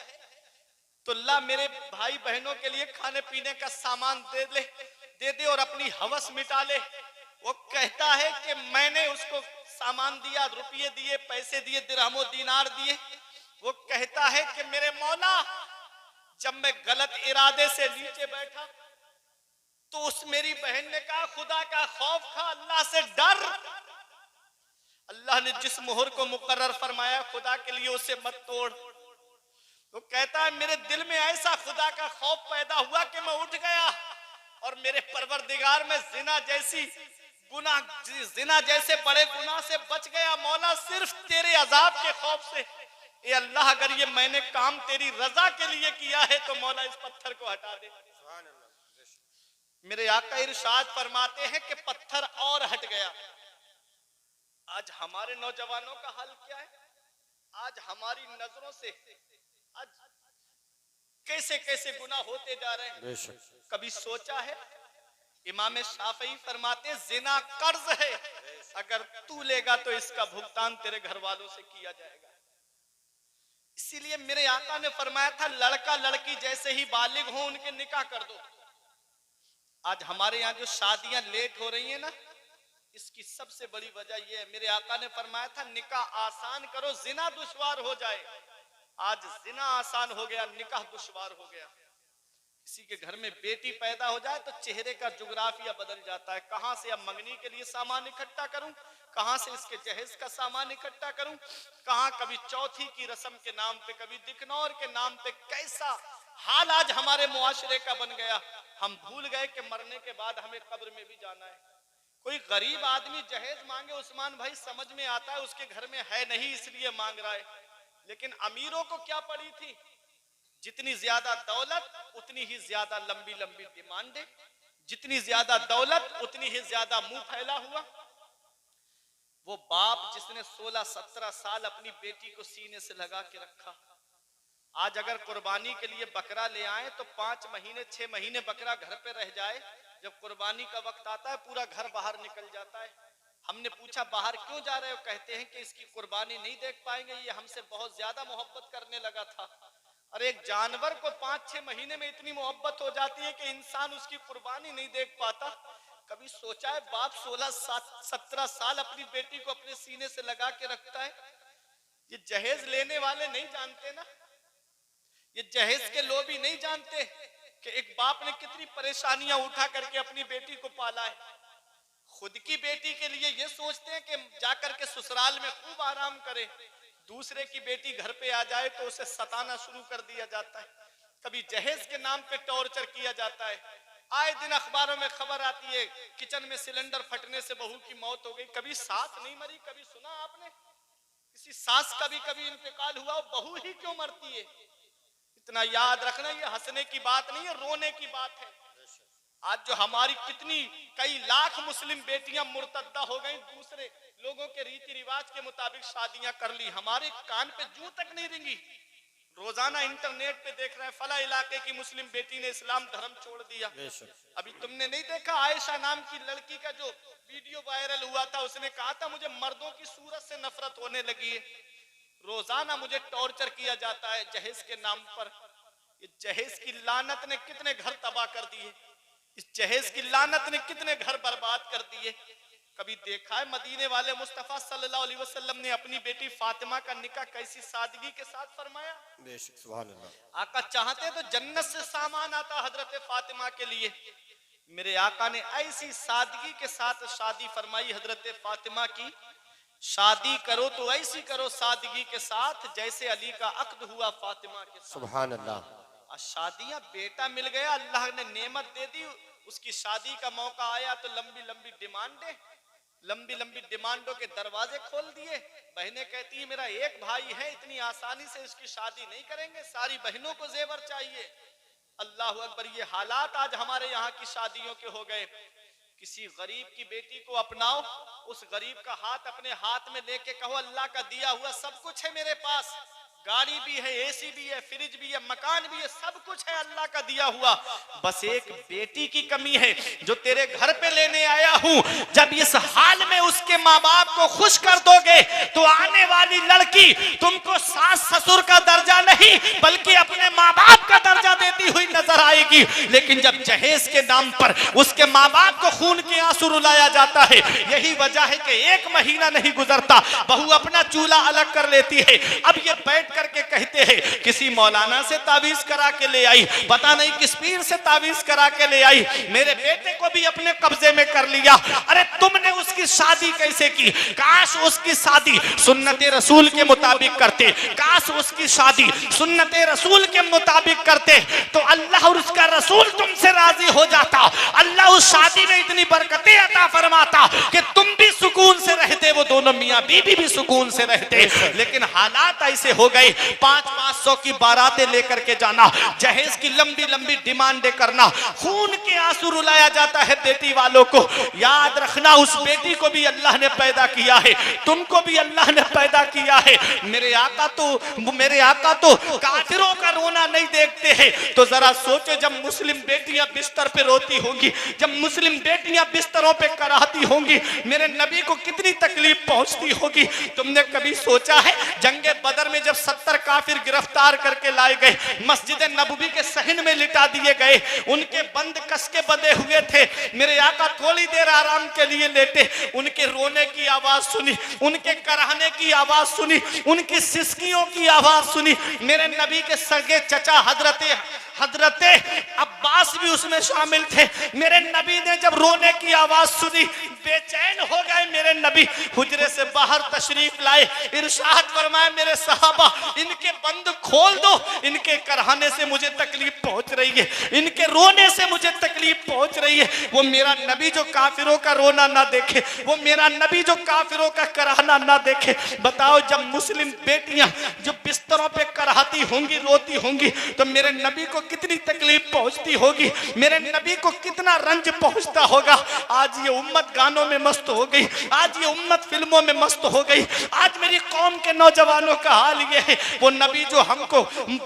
[SPEAKER 1] तो ला मेरे भाई बहनों के लिए खाने पीने का सामान दे दे और अपनी हवस मिटा ले। वो कहता है कि मैंने उसको सामान दिया, रुपये दिए, पैसे दिए, दिरहमो दीनार दिए। वो कहता है कि मेरे मौला जब मैं गलत इरादे से नीचे बैठा तो उस मेरी बहन ने कहा खुदा का खौफ खा, अल्लाह से डर। अल्लाह ने जिस मोहर को मुकर्रर फरमाया खुदा के लिए उसे मत तोड़। तो कहता है मेरे दिल में ऐसा खुदा का खौफ पैदा हुआ कि मैं उठ गया और मेरे परवरदिगार में जिना जैसे बड़े गुनाह से बच गया। मौला सिर्फ तेरे अजाब के खौफ से, ए अल्लाह अगर ये मैंने काम तेरी रजा के लिए किया है तो मौला इस पत्थर को हटा दे। मेरे आका इरशाद फरमाते हैं कि पत्थर और हट गया। आज हमारे नौजवानों का हाल क्या है? आज हमारी नजरों से आज कैसे कैसे गुनाह होते जा रहे हैं। कभी सोचा है? इमाम शाफई फरमाते जिना कर्ज है, अगर तू लेगा तो इसका भुगतान तेरे घर वालों से किया जाएगा। इसीलिए मेरे आका ने फरमाया था लड़का लड़की जैसे ही बालिग हो उनके निकाह कर दो। आज हमारे यहाँ जो शादियां लेट हो रही है ना, इसकी सबसे बड़ी वजह यह है। मेरे आका ने फरमाया था निकाह आसान करो, जिना दुश्वार हो जाए। आज जिना आसान हो गया, निकाह दुश्वार हो गया। किसी के घर में बेटी पैदा हो जाए तो चेहरे का जुग्राफिया बदल जाता है। कहां से अब मंगनी के लिए सामान इकट्ठा करूं, कहां से इसके जहेज का सामान इकट्ठा करूं, कहां कभी चौथी की रस्म के नाम पे, कभी दिखनौर के नाम पे। कैसा हाल आज हमारे मुआशरे का बन गया। हम भूल गए कि मरने के बाद हमें कब्र में भी जाना है। कोई गरीब आदमी जहेज मांगे उस्मान भाई समझ में आता है उसके घर में है नहीं इसलिए मांग रहा है, लेकिन अमीरों को क्या पड़ी थी, जितनी ज्यादा दौलत उतनी ही ज्यादा लंबी लंबी डिमांडें, जितनी ज्यादा दौलत उतनी ही ज्यादा मुंह फैला हुआ। वो बाप जिसने 16-17 साल अपनी बेटी को सीने से लगा के रखा, आज अगर कुर्बानी के लिए बकरा ले आए तो 5 महीने 6 महीने बकरा घर पे रह जाए, जब कुर्बानी का वक्त आता है पूरा घर बाहर निकल जाता है। हमने पूछा बाहर क्यों जा रहे हो, कहते हैं कि इसकी कुर्बानी नहीं देख पाएंगे, ये हमसे बहुत ज्यादा मोहब्बत करने लगा था। अरे एक जानवर को 5-6 महीने में इतनी मोहब्बत हो जाती है कि इंसान उसकी कुर्बानी नहीं देख पाता। कभी सोचा है बाप 16-17 साल अपनी बेटी को अपने सीने से लगा के रखता है। ये जहेज लेने वाले नहीं जानते ना, ये जहेज के लोग भी नहीं जानते कि एक बाप ने कितनी परेशानियां उठा करके अपनी बेटी को पाला है। खुद की बेटी के लिए ये सोचते हैं कि जाकर के ससुराल में खूब आराम करे, दूसरे की बेटी घर पे आ जाए तो उसे सताना शुरू कर दिया जाता है। कभी जहेज के नाम पे टॉर्चर किया जाता है। आए दिन अखबारों में खबर आती है किचन में सिलेंडर फटने से बहू की मौत हो गई। कभी सास नहीं मरी, कभी सुना आपने किसी सास का भी कभी इंतकाल हुआ, बहू ही क्यों मरती है? इतना याद रखना, ये हंसने की बात नहीं है, रोने की बात है। आज जो हमारी कितनी कई लाख मुस्लिम बेटियां मुर्तद्दा हो गई, दूसरे लोगों के रीति रिवाज के मुताबिक शादियां कर ली, हमारे कान पे जूं तक नहीं रिंगी। रोजाना इंटरनेट पे देख रहे हैं फला इलाके की मुस्लिम बेटी ने इस्लाम धर्म छोड़ दिया। अभी तुमने नहीं देखा आयशा नाम की लड़की का जो वीडियो वायरल हुआ था, उसने कहा था मुझे मर्दों की सूरत से नफरत होने लगी है, रोजाना मुझे टॉर्चर किया जाता है जहेज के नाम पर। ये जहेज की लानत ने कितने घर तबाह कर दिए, इस जहेज की लानत ने कितने घर बर्बाद कर दिए। कभी देखा है मदीने वाले मुस्तफा सल्लल्लाहु अलैहि वसल्लम ने अपनी बेटी फातिमा का निकाह कैसी सादगी के साथ फरमाया?
[SPEAKER 3] बेशक सुभान अल्लाह।
[SPEAKER 1] आका चाहते तो जन्नत से सामान आता हजरत फातिमा के लिए। मेरे आका ने ऐसी सादगी के साथ शादी फरमाई हजरत फातिमा की। शादी करो तो ऐसी करो सादगी के साथ जैसे अली का अक्द हुआ फातिमा के साथ।
[SPEAKER 3] सुभान अल्लाह।
[SPEAKER 1] शादियां बेटा मिल गया, अल्लाह ने नेमत दे दी, उसकी शादी का मौका आया तो लंबी लंबी डिमांडें, लंबी लंबी डिमांडों के दरवाजे खोल दिए। बहनें कहती है मेरा एक भाई है, इतनी आसानी से इसकी शादी नहीं करेंगे, सारी बहनों को जेवर चाहिए। अल्लाह अकबर, ये हालात आज हमारे यहाँ की शादियों के हो गए। किसी गरीब की बेटी को अपनाओ, उस गरीब का हाथ अपने हाथ में लेके कहो अल्लाह का दिया हुआ सब कुछ है मेरे पास, गाड़ी भी है, एसी भी है, फ्रिज भी है, मकान भी है, सब कुछ है अल्लाह का दिया हुआ, बस एक बेटी की कमी है जो तेरे घर पे लेने आया हूं। जब इस हाल में उसके माँ बाप को खुश कर दोगे तो आने वाली लड़की तुमको सास ससुर का दर्जा नहीं बल्कि अपने माँ बाप का दर्जा देती हुई नजर आएगी। लेकिन जब जहेज के नाम पर उसके माँ बाप को खून के आंसू रुलाया जाता है, यही वजह है कि 1 महीना नहीं गुजरता बहू अपना चूल्हा अलग कर लेती है। अब ये बैठ करके कहते हैं किसी मौलाना से तावीज करा के ले आई, पता नहीं किस पीर से तावीज करा के ले आई, मेरे बेटे को भी अपने कब्जे में कर लिया। अरे तुमने उसकी शादी कैसे की? काश उसकी शादी सुन्नते रसूल के मुताबिक करते, काश उसकी शादी सुन्नते रसूल के मुताबिक करते तो अल्लाह और उसका रसूल तुमसे राजी हो जाता। अल्लाह उस शादी में इतनी बरकतें अता फरमाता कि तुम भी सुकून से रहते, वो दोनों मियां बीवी भी सुकून से रहते। लेकिन हालात ऐसे हो गए, 500-500 की बारातें लेकर के जाना, जहेज की लंबी लंबी डिमांडें करना, खून के आंसू रुलाया जाता है बेटी वालों को। याद रखना उस बेटी को भी अल्लाह ने पैदा किया है, तुमको भी अल्लाह ने पैदा किया है। मेरे आका तो काफिरों का रोना नहीं देखते हैं। तो जरा सोचो जब मुस्लिम बेटियां बिस्तर पे रोती होंगी, जब मुस्लिम बेटियां बिस्तरों पे कराहती होंगी, मेरे नबी को कितनी तकलीफ पहुंचती होगी। तुमने कभी सोचा है जंगे बदर में जब 70 काफिर गिरफ्तार करके लाए गए, मस्जिद नबवी के सहन में लिटा दिए गए, उनके बंद कस के बंधे हुए थे, मेरे आका थोड़ी देर आराम के लिए लेटे, उनके रोने की आवाज सुनी, उनके कराहने की आवाज सुनी, उनकी सिसकियों की आवाज सुनी। मेरे नबी के सगे चचा हजरते अब्बास भी उसमें शामिल थे। मेरे नबी ने जब रोने की आवाज सुनी, बेचैन हो गए। मेरे नबी हुजरे से बाहर तशरीफ लाए, इरशाद फरमाया, मेरे सहाबा इनके बंद खोल दो, इनके करहाने से मुझे तकलीफ पहुंच रही है, इनके रोने से मुझे तकलीफ पहुंच रही है। वो मेरा नबी जो काफिरों का रोना ना देखे, वो मेरा नबी जो काफिरों का कराहना ना देखे। बताओ, जब मुस्लिम बेटियां जो बिस्तरों पे कराहती होंगी, रोती होंगी, तो मेरे नबी को कितनी तकलीफ पहुंचती होगी, मेरे नबी को कितना रंज पहुंचता होगा। आज ये उम्मत गानों में मस्त हो गई, आज ये उम्मत फिल्मों में मस्त हो गई। आज मेरी कौम के नौजवानों का हाल ये है, वो नबी जो हमको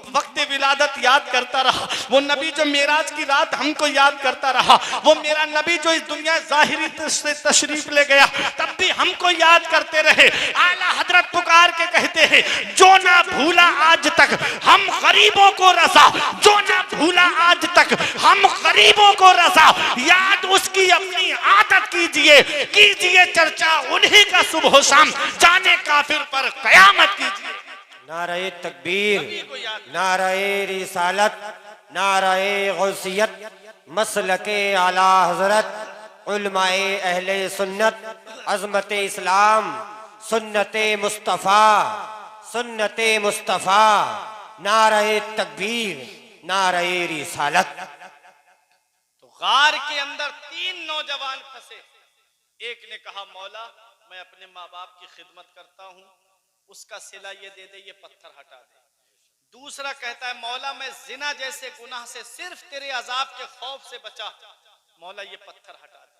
[SPEAKER 1] वक्त विलादत याद करता रहा, वो नबी जो मेराज की रात हमको याद करता रहा, वो मेरा नबी जो इस दुनिया ज़ाहिरी से तशरीफ ले गया, तब भी हमको याद करते रहे। आला हजरत पुकार के कहते हैं, जो ना भूला आज तक हम गरीबों को रसा, जो ना भूला आज तक हम गरीबों को रसा, याद उसकी अपनी आदत कीजिए, कीजिए चर्चा उन्हीं का सुबह शाम, जाने काफिर पर कयामत कीजिए।
[SPEAKER 3] नारे तकबीर, नारे रिसालत, नारे गौसियत, मसलके आला हजरत, उलमाए अहले सुन्नत, अजमत इस्लाम, सुन्नते मुस्तफ़ा, सुन्नते मुस्तफ़ा, नारे तकबीर, नारे रिसालत।
[SPEAKER 1] तो गार के अंदर 3 नौजवान फंसे। एक ने कहा, मौला मैं अपने माँ बाप की खिदमत करता हूँ, उसका सिला ये दे दे, ये पत्थर हटा दे। दूसरा कहता है, मौला मैं जिना जैसे गुनाह से सिर्फ तेरे अजाब के खौफ से बचा, मौला ये पत्थर हटा दे।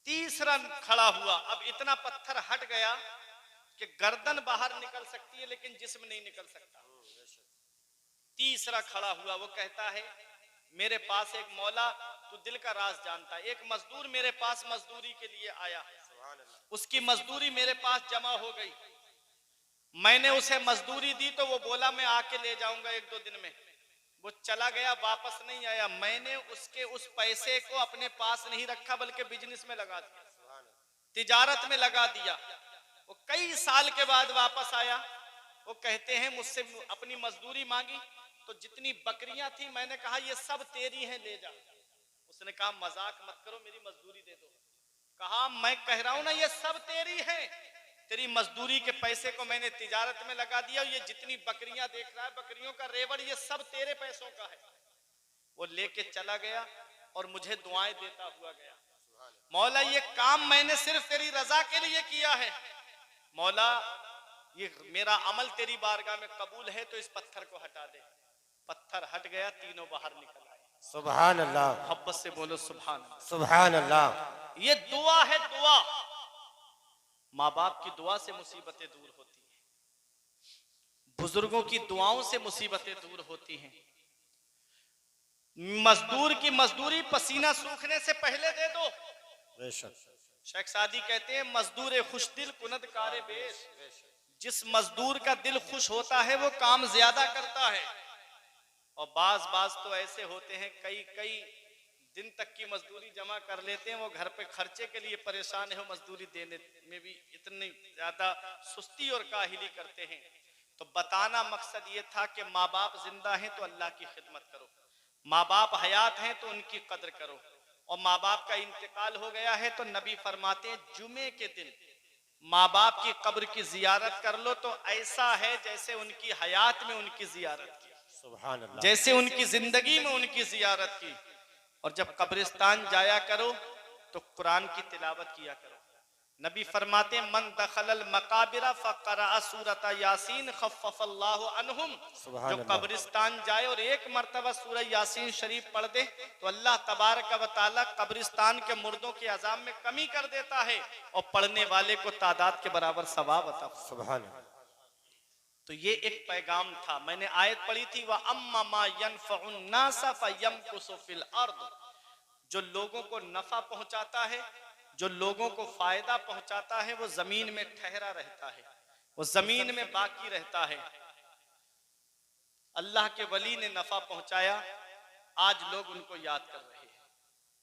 [SPEAKER 1] तीसरा खड़ा हुआ, अब इतना पत्थर हट गया कि गर्दन बाहर निकल सकती है लेकिन जिस्म नहीं निकल सकता। तीसरा खड़ा हुआ, वो कहता है, मेरे पास एक मौला, तू दिल का राज जानता है, एक मजदूर मेरे पास मजदूरी के लिए आया, उसकी मजदूरी मेरे पास जमा हो गई, मैंने उसे मजदूरी दी तो वो बोला मैं आके ले जाऊंगा 1-2 दिन में, वो चला गया, वापस नहीं आया। मैंने उसके उस पैसे को अपने पास नहीं रखा बल्कि बिजनेस में लगा दिया, तिजारत में लगा दिया। वो कई साल के बाद वापस आया, वो कहते हैं मुझसे अपनी मजदूरी मांगी, तो जितनी बकरियां थी मैंने कहा ये सब तेरी हैं, ले जा। उसने कहा मजाक मत करो, मेरी मजदूरी दे दो। कहा मैं कह रहा हूं ना, ये सब तेरी हैं, तेरी मजदूरी के पैसे को मैंने तिजारत में लगा दिया, ये जितनी बकरियां देख रहा है, बकरियों का रेवड़, ये सब तेरे पैसों का है। वो लेके चला गया और मुझे दुआएं देता हुआ गया, मौला ये काम मैंने सिर्फ तेरी रजा के लिए किया है, मौला ये मेरा अमल तेरी बारगाह में कबूल है, तो इस पत्थर को हटा दे। पत्थर हट गया, तीनों बाहर निकल आए।
[SPEAKER 3] सुभान अल्लाह,
[SPEAKER 1] मोहब्बत से बोलो सुभान अल्लाह।
[SPEAKER 3] सुभान अल्लाह।
[SPEAKER 1] ये दुआ है, दुआ। माँ बाप की दुआ से मुसीबतें दूर होती हैं, बुजुर्गों की दुआओं से मुसीबतें दूर होती हैं। मजदूर की मजदूरी पसीना सूखने से पहले दे दो। शेख सादी कहते हैं, मजदूर खुश दिल कुनद कारे बेश, जिस मजदूर का दिल खुश होता है वो काम ज्यादा करता है। और बाज तो ऐसे होते हैं, कई दिन तक की मजदूरी जमा कर लेते हैं, वो घर पे खर्चे के लिए परेशान है, वो मजदूरी देने में भी इतनी ज्यादा सुस्ती और काहिली करते हैं। तो बताना मकसद ये था कि माँ बाप जिंदा हैं तो अल्लाह की खिदमत करो, माँ बाप हयात हैं तो उनकी कदर करो, और माँ बाप का इंतकाल हो गया है तो नबी फरमाते हैं जुमे के दिन माँ बाप की कब्र की जियारत कर लो तो ऐसा है जैसे उनकी हयात में उनकी जियारत की,
[SPEAKER 3] सुभान अल्लाह,
[SPEAKER 1] जैसे उनकी जिंदगी में उनकी जियारत की। और जब कब्रिस्तान जाया करो तो कुरान की तिलावत किया करो। नबी फरमाते मन दखलल मकाबिरा फक़रा सूरत यासीन खफ़फ़ल्लाहु अन्हुम, जो कब्रिस्तान जाए और एक मर्तबा सूरह यासीन शरीफ पढ़ दे तो अल्लाह तबारक व तआला कब्रिस्तान के मुर्दों के अज़ाब में कमी कर देता है और पढ़ने वाले को तादाद के बराबर सवाब अता।
[SPEAKER 3] सुभान अल्लाह।
[SPEAKER 1] तो ये एक पैगाम था। मैंने आयत पढ़ी थी, व अम्मा मा यनफ़उन नास फयमकुसु फिल अर्द, जो लोगों को नफा पहुंचाता है, जो लोगों को फायदा पहुंचाता है, वो जमीन में ठहरा रहता है, वो जमीन में बाकी रहता है। अल्लाह के वली ने नफा पहुंचाया, आज लोग उनको याद कर रहे हैं।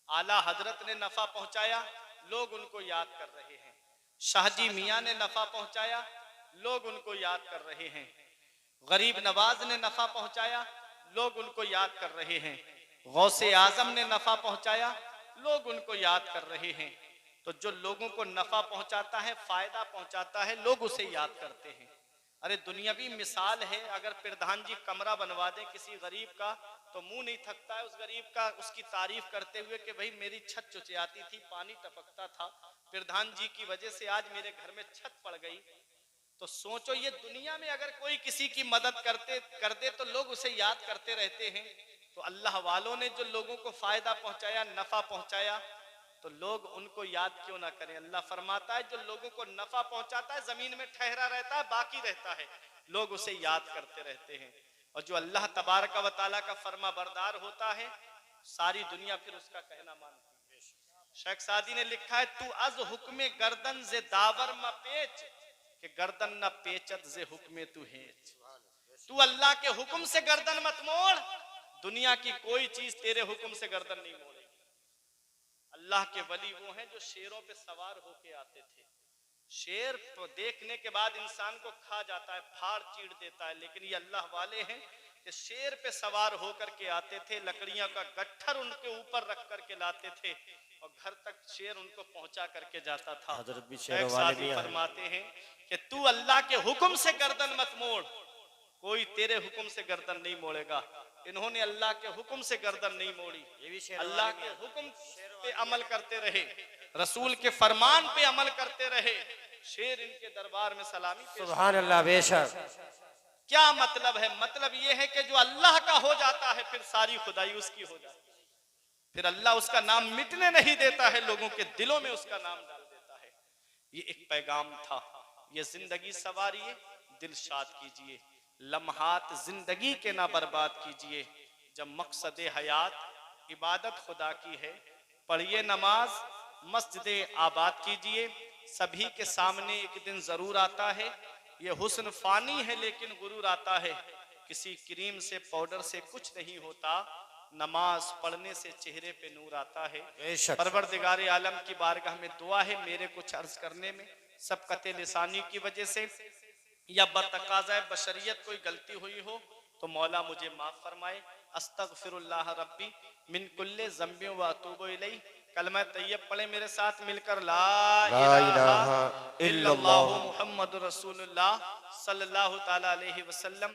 [SPEAKER 1] आला हजरत ने नफा पहुंचाया, लोग उनको याद कर रहे हैं। शाहजी मियां ने नफा पहुंचाया, लोग उनको याद कर रहे हैं। गरीब नवाज ने नफा पहुंचाया, लोग उनको याद कर रहे हैं। गौसे आजम ने नफा पहुंचाया, लोग उनको याद कर रहे हैं। तो जो लोगों को नफा पहुंचाता है, फायदा पहुंचाता है, लोग उसे याद करते हैं। अरे दुनियावी मिसाल है, अगर प्रधान जी कमरा बनवा दें किसी गरीब का तो मुंह नहीं थकता है उस गरीब का उसकी तारीफ करते हुए कि भाई मेरी छत चुचियाती थी, पानी टपकता था, प्रधान जी की वजह से आज मेरे घर में छत पड़ गई। तो सोचो ये दुनिया में अगर कोई किसी की मदद कर दे तो लोग उसे याद करते रहते हैं। तो अल्लाह वालों ने जो लोगों को फायदा पहुंचाया, नफा पहुंचाया, तो लोग उनको याद क्यों ना करें। अल्लाह फरमाता है जो लोगों को नफा पहुंचाता है जमीन में ठहरा रहता है, बाकी रहता है, लोग उसे याद करते रहते हैं। और जो अल्लाह तबारक व तआला का फर्मा बरदार होता है, सारी दुनिया फिर उसका कहना मानती है। शेख सादी ने लिखा है, तू अज हुक्मे गर्दन जे दावर म पेच कि गर्दन न पेचत जे हुक्मे तू हेच। तू अल्लाह के हुक्म से गर्दन मत मोड़, दुनिया की कोई चीज तेरे हुक्म से गर्दन नहीं मोड़ेगी। अल्लाह के वली वो हैं जो शेरों पे सवार होके आते थे। शेर तो देखने के बाद इंसान को खा जाता है, फाड़ चीड़ देता है, लेकिन ये अल्लाह वाले हैं कि शेर पे सवार होकर के आते थे, लकड़ियां का गट्ठर उनके ऊपर रख करके लाते थे और घर तक शेर उनको पहुंचा करके जाता था।
[SPEAKER 3] हजरत भी शेरों वाले भी हैं।
[SPEAKER 1] फरमाते हैं कि तू अल्लाह के हुक्म से गर्दन मत मोड़, कोई तेरे हुक्म से गर्दन नहीं मोड़ेगा। इन्होंने अल्लाह के हुक्म से गर्दन नहीं मोड़ी, अल्लाह के हुक्म पे अमल करते रहे, रसूल के फरमान पे अमल करते रहे। शेर इनके दरबार में सलामी पेश।
[SPEAKER 3] सुभान अल्लाह। बेशक
[SPEAKER 1] क्या मतलब है? मतलब यह है कि जो अल्लाह का हो जाता है फिर सारी खुदाई उसकी हो जाती है, फिर अल्लाह उसका नाम मिटने नहीं देता है, लोगों के दिलों में उसका नाम डाल देता है। ये एक पैगाम था। ये जिंदगी सवारिए, दिल शाद कीजिए, लम्हात जिंदगी के ना बर्बाद कीजिए। जब मकसद हयात इबादत खुदा की है, पढ़िए नमाज, मस्जिद आबाद कीजिए। सभी के सामने एक दिन जरूर आता है, ये हुस्न फानी है लेकिन गुरूर आता है। किसी क्रीम से पाउडर से कुछ नहीं होता, नमाज पढ़ने से चेहरे पे नूर आता है। परवरदिगार आलम की बारगाह में दुआ है, मेरे कुछ अर्ज करने में सबकते लिसानी की वजह से या बतकाज़ा बशरियत कोई गलती हुई हो तो मौला मुझे माफ फरमाए। अस्तगफिरुल्लाह रब्बी मिन कुल्ले ज़ंबि व अतूबु इलैह। कलमा तैयब पढ़े मेरे साथ मिलकर, ला इलाहा इल्लल्लाहु मुहम्मदुर रसूलुल्लाह सल्लल्लाहु तआला अलैहि वसल्लम।